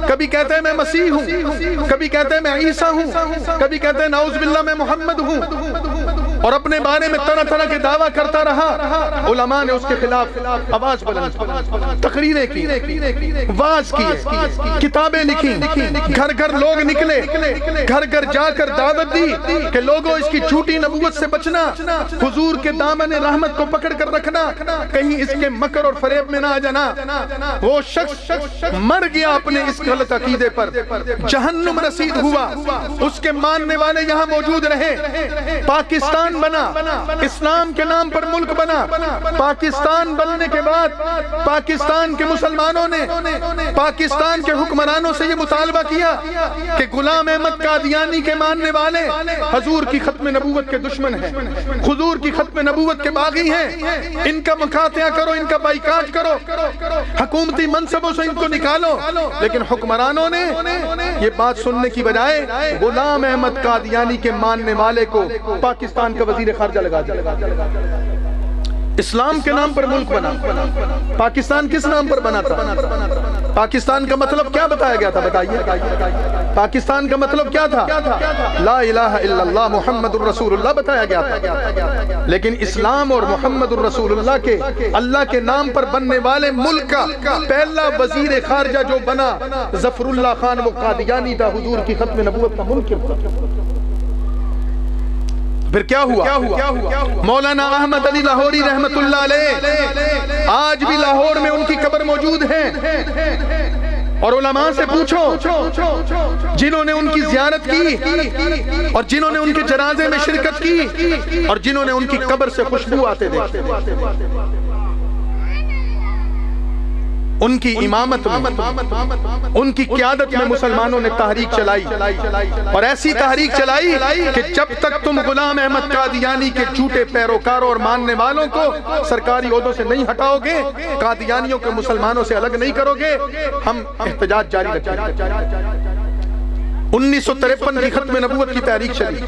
کبھی کہتے ہیں میں مسیح ہوں، کبھی کہتے ہیں میں عیسیٰ ہوں، کبھی کہتے ہیں نعوذ باللہ میں محمد ہوں، اور اپنے بارے میں طرح طرح کے دعویٰ کرتا رہا۔ علماء نے اس کے خلاف آواز بلند کی، تقریریں کی، واعظ کیے، کتابیں لکھی، گھر گھر لوگ نکلے، گھر گھر جا کر دعوت دی کہ لوگوں اس کی جھوٹی نبوت سے بچنا، حضور کے دامن رحمت کو پکڑ کر رکھنا، کہیں اس کے مکر اور فریب میں نہ آ جانا۔ وہ شخص مر گیا اپنے اس غلط عقیدے پر، جہنم رسید ہوا، اس کے ماننے والے یہاں موجود رہے، پاکستان بنا، اسلام کے نام پر ملک بنا۔ پاکستان بننے کے بعد پاکستان کے مسلمانوں نے پاکستان کے حکمرانوں سے یہ مطالبہ کیا کہ غلام احمد قادیانی کے ماننے والے حضور کی ختم نبوت کے دشمن ہیں، حضور کی ختم نبوت کے باغی ہیں، ان کا مقاطعہ کرو، ان کا بائیکاٹ کرو، حکومتی منصبوں سے ان کو نکالو۔ لیکن حکمرانوں نے یہ بات سننے کی بجائے غلام احمد قادیانی کے ماننے والے کو پاکستان کا وزیر خارجہ لگا دیا۔ اسلام کے نام پر ملک بنا۔ پاکستان کس نام پر بنا تھا؟ پاکستان کا مطلب کیا بتایا گیا تھا؟ بتائیے، پاکستان کا مطلب کیا تھا؟ لا الہ الا اللہ محمد الرسول اللہ بتایا گیا تھا۔ لیکن اسلام اور محمد الرسول اللہ کے، اللہ کے نام پر بننے والے ملک کا پہلا وزیر خارجہ جو بنا ظفر اللہ خان، وہ قادیانی تھا، حضور کی ختم نبوت کا منکر تھا۔ پھر کیا ہوا؟ مولانا احمد علی لاہوری رحمت اللہ علیہ، آج بھی لاہور میں ان کی قبر موجود ہے، اور علماء سے پوچھو جنہوں نے ان کی زیارت کی، اور جنہوں نے ان کے جنازے میں شرکت کی، اور جنہوں نے ان کی قبر سے خوشبو آتے دیکھتے، ان کی امامت میں، ان کی قیادت میں مسلمانوں نے تحریک چلائی، اور ایسی تحریک چلائی کہ جب تک تم غلام احمد قادیانی کے جھوٹے پیروکاروں اور ماننے والوں کو سرکاری عہدوں سے نہیں ہٹاؤ گے، قادیانیوں کے مسلمانوں سے الگ نہیں کرو گے، ہم احتجاج جاری رکھیں گے۔ 1953 کی ختم نبوت کی تحریک چلی،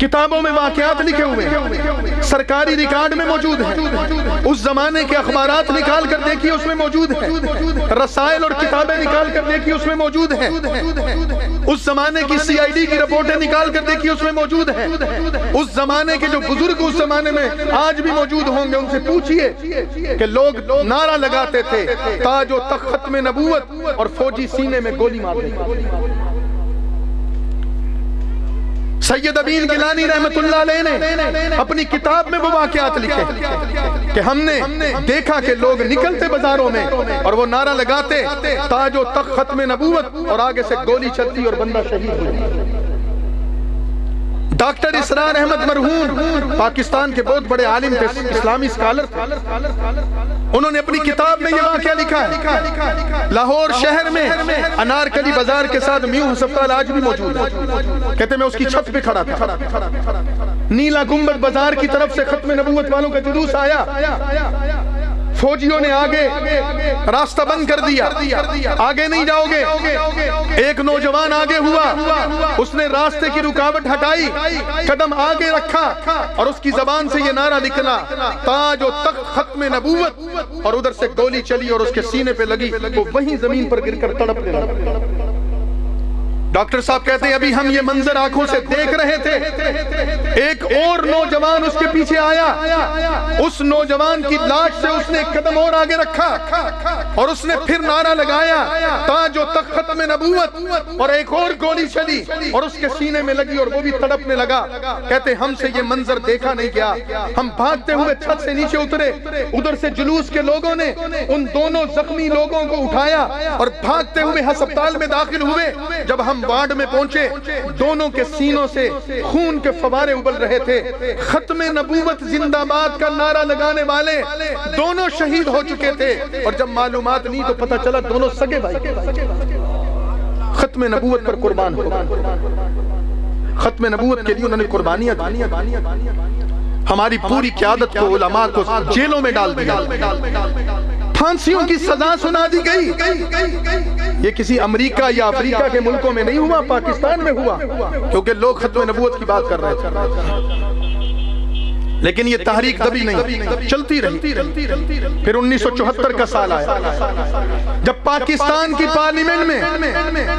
کتابوں میں واقعات لکھے ہوئے ہیں، سرکاری ریکارڈ میں موجود ہیں، اس زمانے کے اخبارات نکال کر دیکھیے اس میں موجود ہیں، رسائل اور کتابیں نکال کر دیکھیے اس میں موجود ہیں، اس زمانے کی سی آئی ڈی کی رپورٹیں نکال کر دیکھیے اس میں موجود ہیں، اس زمانے کے جو بزرگ اس زمانے میں آج بھی موجود ہوں گے ان سے پوچھئے کہ لوگ نعرہ لگاتے تھے تاج و تخت ختم نبوت اور فوجی سینے میں گولی مار دیتے۔ سید امین گیلانی رحمت اللہ علیہ نے اپنی کتاب میں وہ واقعات لکھے کہ ہم نے دیکھا کہ لوگ نکلتے بازاروں میں اور وہ نعرہ لگاتے تاج و تخت ختم نبوت اور آگے سے گولی چلتی اور بندہ شہید ہوتا۔ ڈاکٹر اسرار احمد مرحوم پاکستان کے بہت بڑے عالم تھے، اسلامی اسکالر تھے، انہوں نے اپنی کتاب میں یہ واقعہ لکھا ہے۔ لاہور شہر میں انارکلی بازار کے ساتھ میو ہسپتال آج بھی موجود ہے، کہتے میں اس کی چھت پہ کھڑا تھا، نیلا گنبد بازار کی طرف سے ختم نبوت والوں کا جلوس آیا، فوجیوں نے آگے راستہ بند کر دیا، آگے نہیں جاؤ گے۔ ایک نوجوان آگے ہوا، اس نے راستے کی رکاوٹ ہٹائی، قدم آگے رکھا اور اس کی زبان سے یہ نعرہ نکلا تاج و تخت ختم نبوت، اور ادھر سے گولی چلی اور اس کے سینے پہ لگی، وہ وہیں زمین پر گر کر تڑپنے لگا۔ ڈاکٹر صاحب کہتے ہیں ابھی ہم یہ منظر آنکھوں سے دیکھ رہے تھے، ایک اور نوجوان اس کے پیچھے آیا، اس نوجوان کی لاش سے اس نے ایک قدم اور آگے رکھا اور اس نے پھر نعرہ لگایا تاج و تخت ختم نبوت، اور ایک اور گولی چلی اور اس کے سینے میں لگی اور وہ بھی تڑپنے لگا۔ کہتے ہم سے یہ منظر دیکھا نہیں گیا، ہم بھاگتے ہوئے چھت سے نیچے اترے، ادھر سے جلوس کے لوگوں نے ان دونوں زخمی لوگوں کو اٹھایا اور بھاگتے ہوئے ہسپتال میں داخل ہوئے۔ جب ہم وارڈ میں پہنچے، دونوں کے سینوں سے خون کے فوارے ابل رہے تھے۔ ختم نبوت زندہ باد کا نعرہ لگانے والے دونوں شہید ہو چکے تھے، اور جب معلومات نہیں تو پتہ چلا دونوں سگے بھائی ختم نبوت پر قربان ہو گئے۔ ختم نبوت کے لیے انہوں نے قربانیاں دی، ہماری پوری قیادت کو، علماء کو جیلوں میں ڈال دیا، پھانسیوں کی سزا سنا دی گئی۔ یہ کسی امریکہ یا افریقہ کے ملکوں میں نہیں ہوا، پاکستان میں ہوا، کیونکہ لوگ ختم نبوت کی بات کر رہے تھے۔ لیکن یہ تحریک دبی نہیں، چلتی رہی۔ پھر 1974 کا سال آیا، جب پاکستان کی پارلیمنٹ میں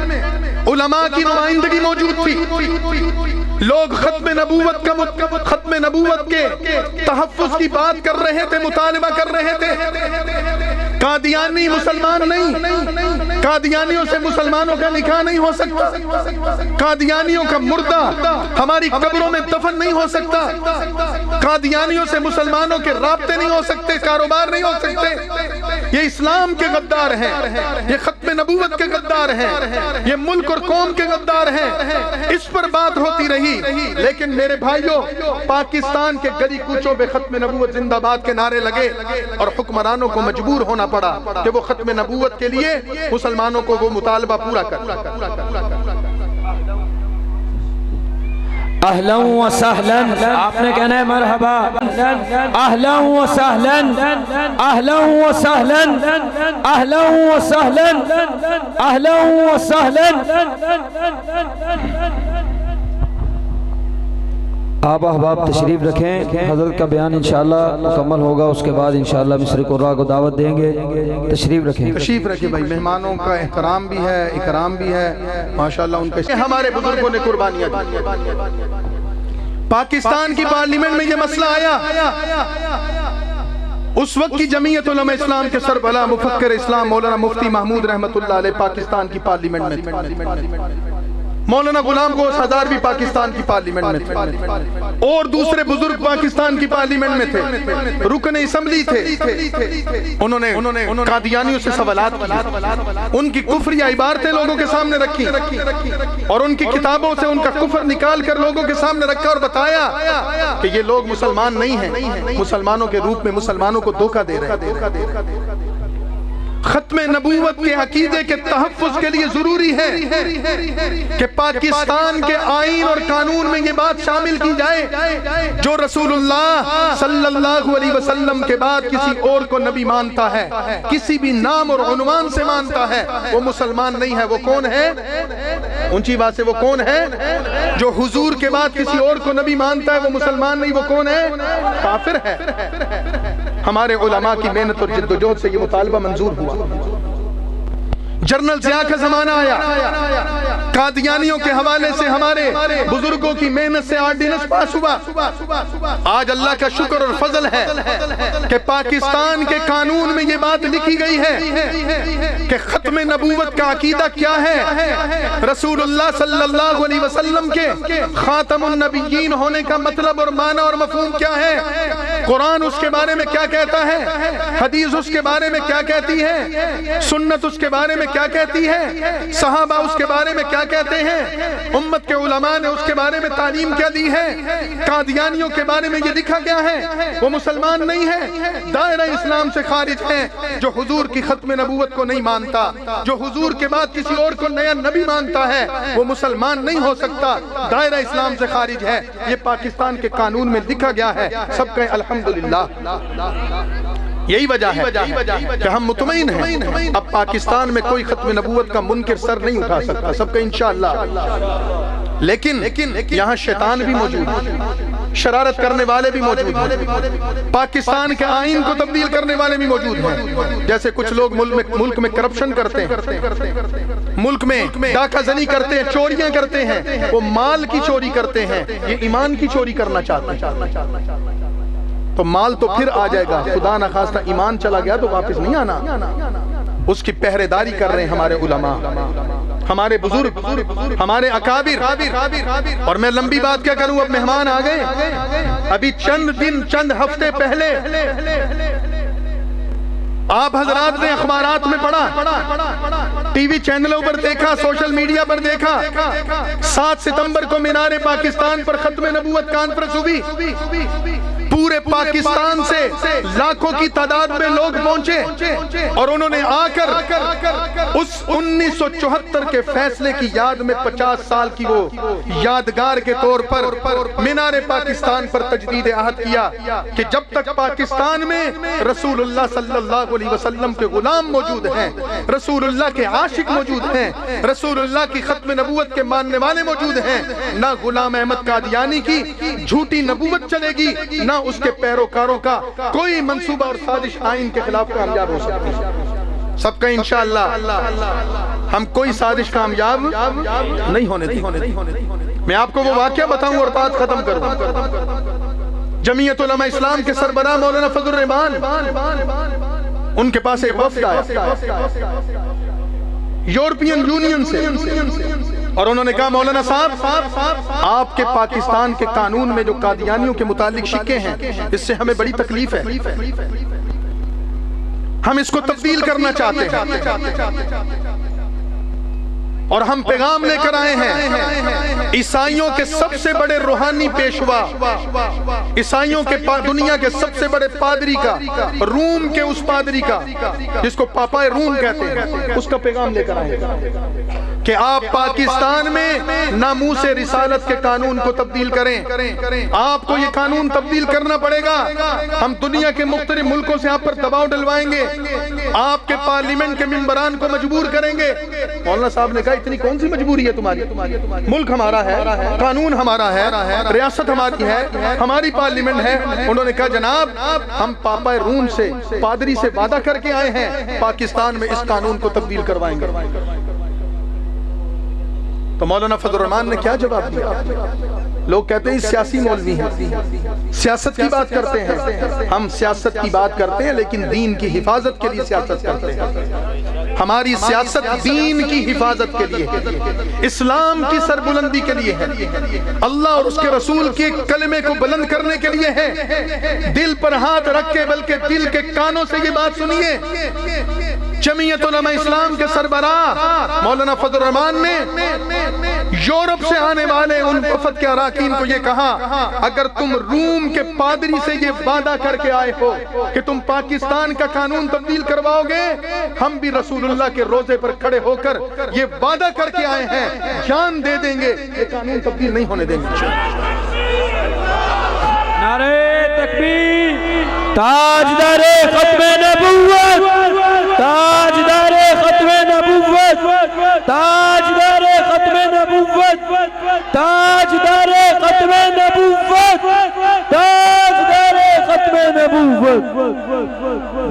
علماء کی نمائندگی موجود تھی، لوگ ختم نبوت کے تحفظ کی بات کر رہے تھے، مطالبہ کر رہے تھے۔ قادیانی مسلمان نہیں، قادیانیوں سے مسلمانوں کا نکاح نہیں ہو سکتا، قادیانیوں کا مردہ ہماری قبروں میں دفن نہیں ہو سکتا، قادیانیوں سے مسلمانوں کے رابطے نہیں ہو سکتے، کاروبار نہیں ہو سکتے۔ یہ اسلام کے غدار ہیں، یہ ختم نبوت کے غدار ہیں، یہ ملک اور قوم کے غدار ہیں۔ اس پر بات ہوتی رہی، لیکن میرے بھائیوں، پاکستان کے گلی کوچوں پہ ختم نبوت زندہ باد کے نعرے لگے اور حکمرانوں کو مجبور ہونا پڑا کہ وہ ختم نبوت کے لیے مسلمانوں کو وہ مطالبہ پورا کر۔ اہلا و سہلا، آپ نے کہنا ہے مرحبا، اہلا و سہلا، اہلا و سہلا، اہلا و سہلا، اہلا و سہلا۔ آپ احباب تشریف رکھیں، حضرت کا بیان انشاءاللہ مکمل ہوگا، اس کے بعد انشاءاللہ مصر قراء کو دعوت دیں گے۔ تشریف رکھیں، تشریف رکھیں بھائی، مہمانوں کا احترام بھی ہے، اکرام بھی ہے، ماشاءاللہ ان کے ہمارے بزرگوں نے قربانیاں دی۔ پاکستان کی پارلیمنٹ میں یہ مسئلہ آیا، اس وقت کی جمعیت علماء اسلام کے سربراہ مفکر اسلام مولانا مفتی محمود رحمت اللہ علیہ پاکستان کی پارلیمنٹ میں تھے، مولانا غلام غوث ہزار بھی پاکستان کی پارلیمنٹ میں تھے، اور دوسرے بزرگ پاکستان کی پارلیمنٹ میں تھے، رکن اسمبلی تھے۔ انہوں نے قادیانیوں سے سوالات کیے، ان کی کفری عبارتیں لوگوں کے سامنے رکھی اور ان کی کتابوں سے ان کا کفر نکال کر لوگوں کے سامنے رکھا اور بتایا کہ یہ لوگ مسلمان نہیں ہیں، مسلمانوں کے روپ میں مسلمانوں کو دھوکہ دے رہے ہیں۔ ختم نبوت کے عقیدے کے تحفظ کے لیے ضروری ہے کہ پاکستان کے آئین اور قانون میں یہ بات شامل کی جائے، جو رسول اللہ صلی اللہ علیہ وسلم کے بعد کسی اور کو نبی مانتا ہے، کسی بھی نام اور عنوان سے مانتا ہے، وہ مسلمان نہیں ہے۔ وہ کون ہے؟ اونچی بات سے وہ کون ہے جو حضور کے بعد کسی اور کو نبی مانتا ہے؟ وہ مسلمان نہیں، وہ کون ہے؟ کافر ہے۔ ہمارے علماء کی محنت اور جدوجہد سے یہ مطالبہ منظور ہوا۔ جنرل ضیاء کا زمانہ آیا، قادیانیوں کے حوالے سے ہمارے بزرگوں کی محنت سے آرڈیننس پاس ہوا۔ آج اللہ کا شکر اور فضل ہے کہ پاکستان کے قانون میں یہ بات لکھی گئی ہے کہ ختم نبوت کا عقیدہ کیا ہے، رسول اللہ صلی اللہ علیہ وسلم کے خاتم النبیین ہونے کا مطلب اور معنی اور مفہوم کیا ہے، قرآن اس کے بارے میں کیا کہتا ہے، حدیث اس کے بارے میں کیا کہتی ہے، سنت اس کے بارے میں کیا کہتی ہے، صحابہ اس کے بارے میں کیا کہتے ہیں، امت کے علماء نے اس کے بارے میں تعلیم کیا دی ہے۔ قادیانیوں کے بارے میں یہ لکھا گیا ہے وہ مسلمان نہیں ہے، دائرہ اسلام سے خارج ہے۔ جو حضور کی ختم نبوت کو نہیں مانتا، جو حضور کے بعد کسی اور کو نیا نبی مانتا ہے، وہ مسلمان نہیں ہو سکتا، دائرہ اسلام سے خارج ہے۔ یہ پاکستان کے قانون میں لکھا گیا ہے، سب کہیں الحمدللہ۔ یہی وجہ ہے کہ ہم مطمئن ہیں اب پاکستان میں کوئی ختم نبوت کا منکر سر نہیں اٹھا سکتا، سب کا انشاءاللہ۔ لیکن یہاں شیطان بھی موجود ہے، شرارت کرنے والے بھی موجود ہیں، پاکستان کے آئین کو تبدیل کرنے والے بھی موجود ہیں۔ جیسے کچھ لوگ ملک میں کرپشن کرتے ہیں، ملک میں ڈاکہ زنی کرتے ہیں، چوریاں کرتے ہیں، وہ مال کی چوری کرتے ہیں، یہ ایمان کی چوری کرنا چاہتے ہیں۔ تو مال تو پھر آ جائے گا، خدا نخواستہ ایمان چلا گیا تو واپس نہیں آنا۔ اس کی پہرے داری کر رہے ہیں ہمارے علماء، ہمارے بزرگ، ہمارے اکابر۔ اور میں لمبی بات کیا کروں، اب مہمان آ گئے۔ ابھی چند ہفتے پہلے آپ حضرات نے اخبارات میں پڑھا، ٹی وی چینلوں پر دیکھا، سوشل میڈیا پر دیکھا، 7 ستمبر کو مینار پاکستان پر ختم نبوت کانفرنس ہوئی۔ پورے پاکستان سے لاکھوں کی تعداد میں لوگ پہنچے اور انہوں نے آ کر اس 1974 کے فیصلے کی یاد میں 50 سال کی وہ یادگار کے طور پر مینار پاکستان پر تجدید عہد کیا کہ جب تک پاکستان میں رسول اللہ صلی اللہ علیہ وسلم کے غلام موجود ہیں، رسول اللہ کے عاشق موجود ہیں، رسول اللہ کی ختم نبوت کے ماننے والے موجود ہیں، نہ غلام احمد قادیانی کی جھوٹی نبوت چلے گی، نہ اس کے پیروکاروں کا کوئی منصوبہ اور سازش آئین کے خلاف کامیاب ہو سکتی۔ سب کا انشاءاللہ ہم کوئی سازش کامیاب نہیں ہونے دیں۔ میں آپ کو وہ واقعہ بتاؤں اور بات ختم کروں۔ جمعیت علماء اسلام کے سربراہ مولانا فضل الرحمان، ان کے پاس ایک وفد آیا یورپین یونین سے، اور انہوں نے کہا مولانا صاحب آپ کے پاکستان کے قانون میں جو قادیانیوں کے متعلق شکے ہیں، اس سے ہمیں بڑی تکلیف ہے، ہم اس کو تبدیل کرنا چاہتے ہیں اور ہم پیغام لے کر آئے ہیں عیسائیوں کے سب سے بڑے روحانی پیشوا، عیسائیوں کے دنیا کے سب سے بڑے پادری کا، روم کے اس پادری کا جس کو پاپائے روم کہتے ہیں، اس کا پیغام لے کر آئے ہیں کہ آپ پاکستان میں ناموس رسالت کے قانون کو تبدیل کریں، آپ کو یہ قانون تبدیل کرنا پڑے گا، ہم دنیا کے مختلف ملکوں سے آپ پر دباؤ ڈلوائیں گے، آپ کے پارلیمنٹ کے ممبران کو مجبور کریں گے۔ مولانا صاحب نے کہا اتنی کون سی مجبوری ہے تمہاری، ملک ہمارا ہے، قانون ہمارا ہے، ریاست ہماری ہے، ہماری پارلیمنٹ ہے۔ انہوں نے کہا جناب ہم پاپا روم سے پادری سے وعدہ کر کے آئے ہیں، پاکستان میں اس قانون کو تبدیل کروائیں گے۔ تو مولانا فضل الرحمان نے کیا جواب دیا؟ لوگ کہتے ہیں سیاسی مولوی ہیں، سیاست کی بات کرتے ہیں، ہم سیاست کی بات کرتے ہیں لیکن دین کی حفاظت کے لیے سیاست کرتے ہیں، ہماری سیاست دین کی حفاظت کے لیے، اسلام کی سربلندی کے لیے ہے، اللہ اور اس کے رسول کے کلمے کو بلند کرنے کے لیے ہے۔ دل پر ہاتھ رکھ کے بلکہ دل کے کانوں سے یہ بات سنیے، جمعیت علماء اسلام کے سربراہ مولانا فضل الرحمان نے یورپ سے آنے والے ان وفد کے اراکین کو یہ کہا اگر تم روم کے پادری سے یہ وعدہ کر کے آئے ہو کہ تم پاکستان کا قانون تبدیل کرواؤ گے، ہم بھی رسول اللہ کے روزے پر کھڑے ہو کر یہ وعدہ کر کے آئے ہیں، جان دے دیں گے یہ قانون تبدیل نہیں ہونے دیں گے۔ نعرہ تکبیر، تاجدار ختم نبوت، تاجدار ختم نبوت، تاجدار ختم نبوت، تاجدار ختم نبوت، تاجدار ختم نبوت.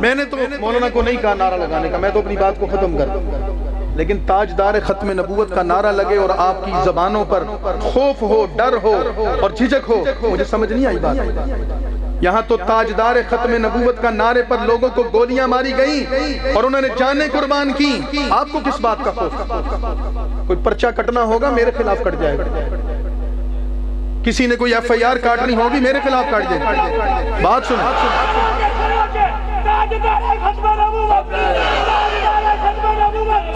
میں نے تو مولانا کو نہیں کہا نعرہ لگانے کا، میں تو اپنی بات کو ختم کر دوں، لیکن تاجدار ختم نبوت کا نعرہ لگے اور آپ کی زبانوں پر خوف ہو، ڈر ہو اور جھجک ہو، مجھے سمجھ نہیں آئی بات. یہاں تو تاجدار ختم نبوت کا نعرے پر لوگوں کو گولیاں ماری گئیں اور انہوں نے جانیں قربان کی. آپ کو کس بات کا خوف؟ کوئی پرچہ کٹنا ہوگا میرے خلاف کٹ جائے گا، کسی نے کوئی ایف آئی آر کاٹنی ہوگی میرے خلاف کاٹ جائے گا. بات سنیں،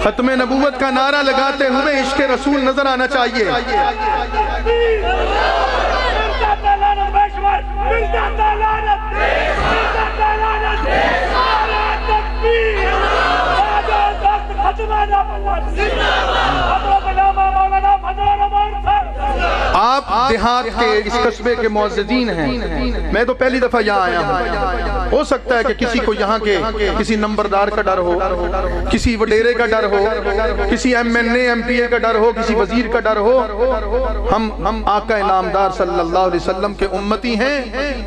ختم نبوت کا نعرہ لگاتے ہوئے عشق رسول نظر آنا چاہیے. آپ دیہات کے اس قصبے کے معززین ہیں، میں تو پہلی دفعہ یہاں آیا ہوں. ہو سکتا ہے کہ کسی کو یہاں کے کسی نمبردار کا ڈر ہو، کسی وڈیرے کا ڈر ہو، کسی M N A M P A کا ڈر ہو، کسی وزیر کا ڈر ہو. ہم آقا نامدار صلی اللہ علیہ وسلم کے امتی ہیں،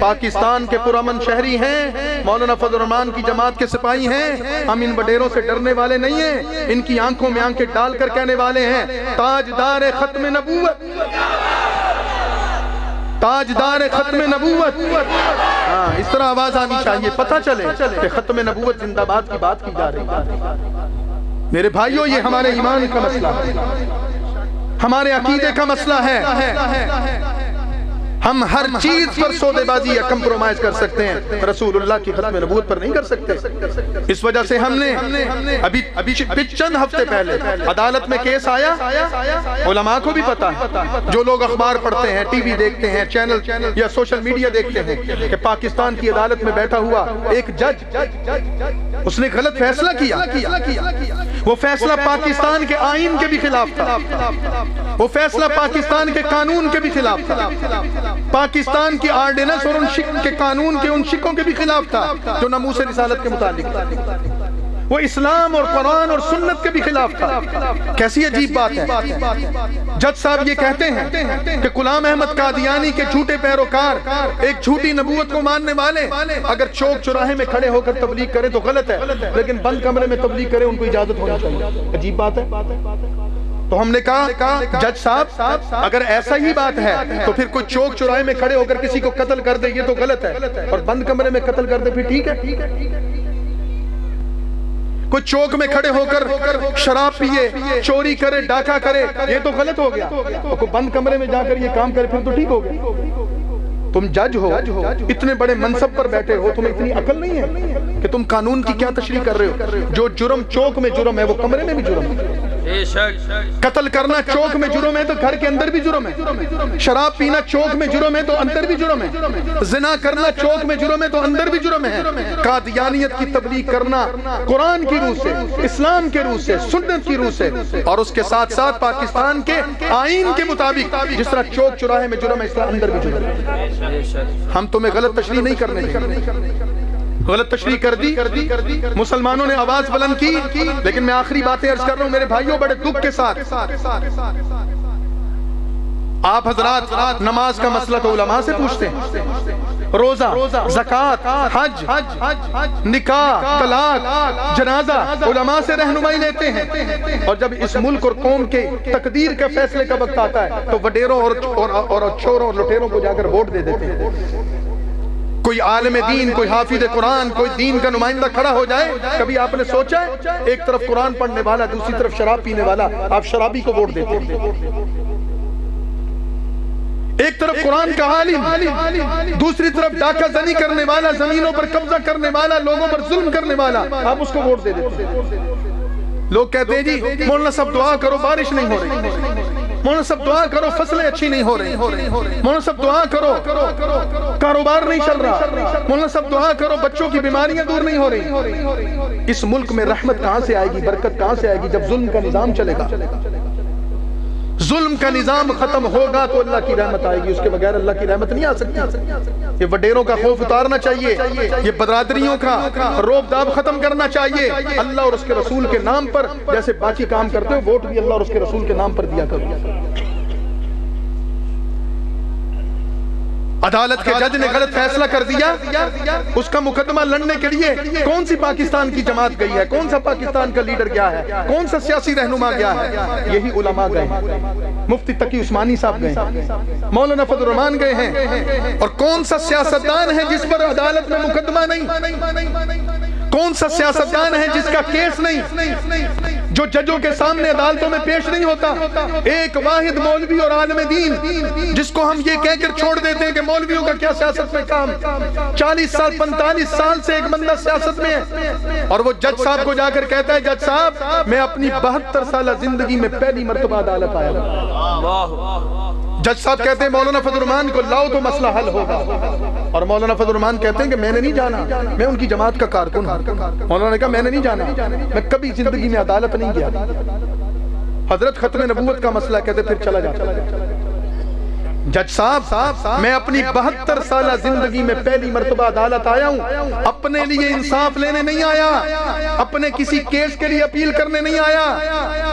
پاکستان کے پرامن شہری ہیں، مولانا فضل الرحمان کی جماعت کے سپاہی ہیں. ہم ان وڈیروں سے ڈرنے والے نہیں ہیں، ان کی آنکھوں میں آنکھیں ڈال کر کہنے والے ہیں تاجدار ختم نبوت، تاجدار ختم نبوت. اس طرح آواز آنی چاہیے، پتہ چلے کہ ختم نبوت زندہ باد کی بات کی جا رہی ہے. میرے بھائیوں، یہ ہمارے ایمان کا مسئلہ ہے، ہمارے عقیدے کا مسئلہ ہے. ہم ہر چیز پر سودے بازی یا کمپرومائز کر سکتے ہیں، رسول اللہ کی ختم نبوت پر نہیں کر سکتے. اس وجہ سے ہم نے ابھی چند ہفتے پہلے عدالت میں کیس آیا، علماء کو بھی پتا ہے، جو لوگ اخبار پڑھتے ہیں، ٹی وی دیکھتے ہیں، چینل یا سوشل میڈیا دیکھتے ہیں، کہ پاکستان کی عدالت میں بیٹھا ہوا ایک جج، اس نے غلط فیصلہ کیا. وہ فیصلہ پاکستان کے آئین کے بھی خلاف تھا، وہ فیصلہ پاکستان کے قانون کے بھی خلاف تھا، پاکستان کی آرڈیننس اور ان شک کے قانون کے ان شکوں کے بھی خلاف تھا جو ناموس رسالت کے متعلق تھا. وہ اسلام اور قرآن اور سنت کے بھی خلاف تھا. کیسی عجیب بات ہے. جج صاحب یہ کہتے ہیں کہ غلام احمد قادیانی کے جھوٹے پیروکار، ایک جھوٹی نبوت کو ماننے والے، اگر چوک چوراہے میں کھڑے ہو کر تبلیغ کریں تو غلط ہے، لیکن بند کمرے میں تبلیغ کریں ان کو اجازت ہونی چاہیے. عجیب بات ہے. تو ہم نے کہا جج صاحب اگر ایسا ہی بات ہے تو پھر کوئی چوک چوراہے میں کھڑے ہو کر کسی کو قتل کر دے یہ تو غلط ہے، اور بند کمرے میں قتل کر دے پھر ٹھیک ہے. کوئی چوک میں کھڑے ہو کر شراب پیے، چوری کرے، ڈاکہ کرے، یہ تو غلط ہو گیا. اور کوئی بند کمرے میں جا کر یہ کام کرے پھر تو ٹھیک ہو گیا. تم جج ہو، اتنے بڑے منصب پر بیٹھے ہو، تمہیں اتنی عقل نہیں ہے کہ تم قانون کی کیا تشریح کر رہے ہو؟ جو جرم چوک میں جرم ہے وہ کمرے میں بھی جرم ہے. قتل کرنا چوک میں جرم ہے تو گھر کے اندر بھی جرم ہے. شراب پینا چوک میں جرم ہے تو اندر بھی جرم ہے. زنا کرنا چوک میں جرم ہے تو اندر بھی جرم ہے. قادیانیت کی تبلیغ کرنا قرآن کی روح سے، اسلام کے روح سے، سنت کی روح سے، اور اس کے ساتھ ساتھ پاکستان کے آئین کے مطابق جس طرح چوک چوراہے میں جرم ہے اس طرح اندر بھی جرم ہے. ہم تمہیں غلط تشریح نہیں کرنے دیں. غلط تشریح کر دی، مسلمانوں نے آواز بلند کی، لیکن میں آخری باتیں عرض کر رہا ہوں میرے بھائیوں بڑے دکھ کے ساتھ. آپ حضرات نماز کا مسئلہ تو علماء سے پوچھتے ہیں، روزہ، زکوٰۃ، حج، نکاح، طلاق، جنازہ علماء سے رہنمائی لیتے ہیں. اور جب اس ملک اور قوم کے تقدیر کا فیصلے کا وقت آتا ہے تو وڈیروں اور چوروں اور لٹیروں کو جا کر ووٹ دے دیتے ہیں. کوئی عالم دین، کوئی حافظ قرآن، کوئی دین کا نمائندہ کھڑا ہو جائے، کبھی آپ نے سوچا ہے ایک طرف قرآن پڑھنے والا، دوسری طرف شراب پینے والا، آپ شرابی کو ووٹ دیتے ہیں. ایک طرف قرآن کا عالم، دوسری طرف ڈاکہ زنی کرنے والا، زمینوں پر قبضہ کرنے والا، لوگوں پر ظلم کرنے والا، آپ اس کو ووٹ دے دیتے ہیں. لوگ کہتے ہیں جی مولانا صاحب دعا کرو بارش نہیں ہو رہی، مولانا صاحب دعا کرو فصلیں اچھی نہیں ہو رہی، مولانا صاحب دعا کرو کاروبار نہیں چل رہا، مولانا صاحب دعا کرو بچوں کی بیماریاں دور نہیں ہو رہی. اس ملک میں رحمت کہاں سے آئے گی، برکت کہاں سے آئے گی جب ظلم کا نظام چلے گا؟ ظلم کا نظام ختم ہوگا تو اللہ کی رحمت آئے گی، اس کے بغیر اللہ کی رحمت نہیں آ سکتی۔ یہ وڈیروں کا خوف اتارنا چاہیے، یہ برادریوں کا روب داب ختم کرنا چاہیے۔ اللہ اور اس کے رسول کے نام پر جیسے باقی کام کرتے ہو، ووٹ بھی اللہ اور اس کے رسول کے نام پر دیا کرو۔ عدالت کے جج نے غلط فیصلہ کر دیا، اس کا مقدمہ لڑنے کے لیے کون سی پاکستان کی جماعت گئی ہے، کون سا پاکستان کا لیڈر گیا ہے، کون سا سیاسی رہنما گیا ہے؟ یہی علماء گئے ہیں، مفتی تقی عثمانی صاحب گئے ہیں، مولانا فضل الرحمان گئے ہیں۔ اور کون سا سیاستدان ہے جس پر عدالت میں مقدمہ نہیں؟ کون سا سیاستدان ہے جس کا کیس نہیں، جو ججوں کے سامنے عدالتوں میں پیش نہیں ہوتا؟ ایک واحد مولوی اور عالم دین جس کو ہم یہ کہہ کر چھوڑ دیتے ہیں کہ مولویوں کا کیا سیاست میں کام۔ 40 سال 45 سال سے ایک بندہ سیاست میں ہے، اور وہ جج صاحب کو جا کر کہتا ہے جج صاحب میں اپنی 72 سالہ زندگی میں پہلی مرتبہ عدالت آیا ہوں۔ جج صاحب کہتے ہیں مولانا فضل الرحمان کو لاؤ تو مسئلہ حل ہوگا، اور مولانا فضل الرحمان کہتے ہیں کہ میں نے نہیں جانا، میں ان کی جماعت کا کارکن ہوں۔ مولانا نے کہا میں نے نہیں جانا، میں کبھی زندگی میں عدالت نہیں گیا۔ حضرت ختم نبوت کا مسئلہ کہتے پھر چلا جاتا۔ جج صاحب میں اپنی 72 سالہ زندگی میں پہلی مرتبہ عدالت آیا ہوں، اپنے لیے انصاف لینے نہیں آیا، اپنے کسی کیس کے لیے اپیل کرنے نہیں آیا،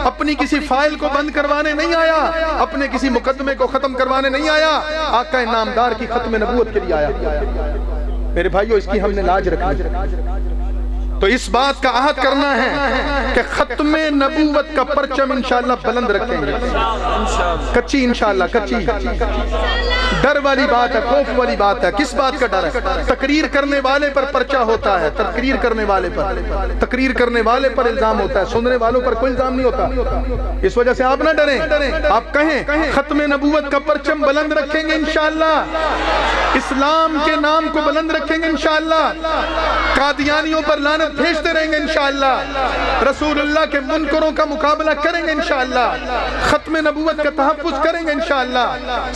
اپنی کسی فائل کو بند کروانے نہیں آیا، اپنے کسی مقدمے کو ختم کروانے نہیں آیا، آقا نامدار کی ختم نبوت کے لیے آیا۔ میرے بھائیو اس کی ہم نے لاج رکھنی، تو اس بات کا عہد کرنا ہے کہ ختم نبوت کا پرچم انشاءاللہ بلند رکھیں گے۔ کچی انشاءاللہ، کچی ڈر والی بات ہے، خوف والی بات ہے۔ کس بات کا ڈر ہے؟ تقریر کرنے والے پر پرچہ ہوتا ہے، تقریر کرنے والے پر الزام ہوتا ہے، سننے والوں پر کوئی الزام نہیں ہوتا۔ اس وجہ سے آپ نہ ڈریں، آپ کہیں ختم نبوت کا پرچم بلند رکھیں گے انشاءاللہ، اسلام کے نام کو بلند رکھیں گے انشاءاللہ، قادیانیوں پر لعنت بھیجتے رہیں گے انشاءاللہ، رسول اللہ کے منکروں کا مقابلہ کریں گے انشاءاللہ، ختم نبوت کا تحفظ کریں گے انشاءاللہ،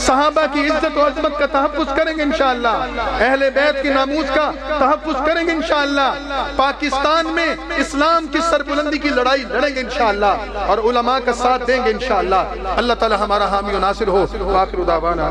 صحابہ کی عزت و عظمت کا تحفظ کریں گے انشاءاللہ، اہل بیت کی ناموس کا تحفظ کریں گے انشاءاللہ، پاکستان میں اسلام کی سربلندی کی لڑائی لڑیں گے انشاءاللہ، اور علماء کا ساتھ دیں گے انشاءاللہ۔ اللہ تعالی ہمارا حامی و ناصر ہو۔ آخر دعوانا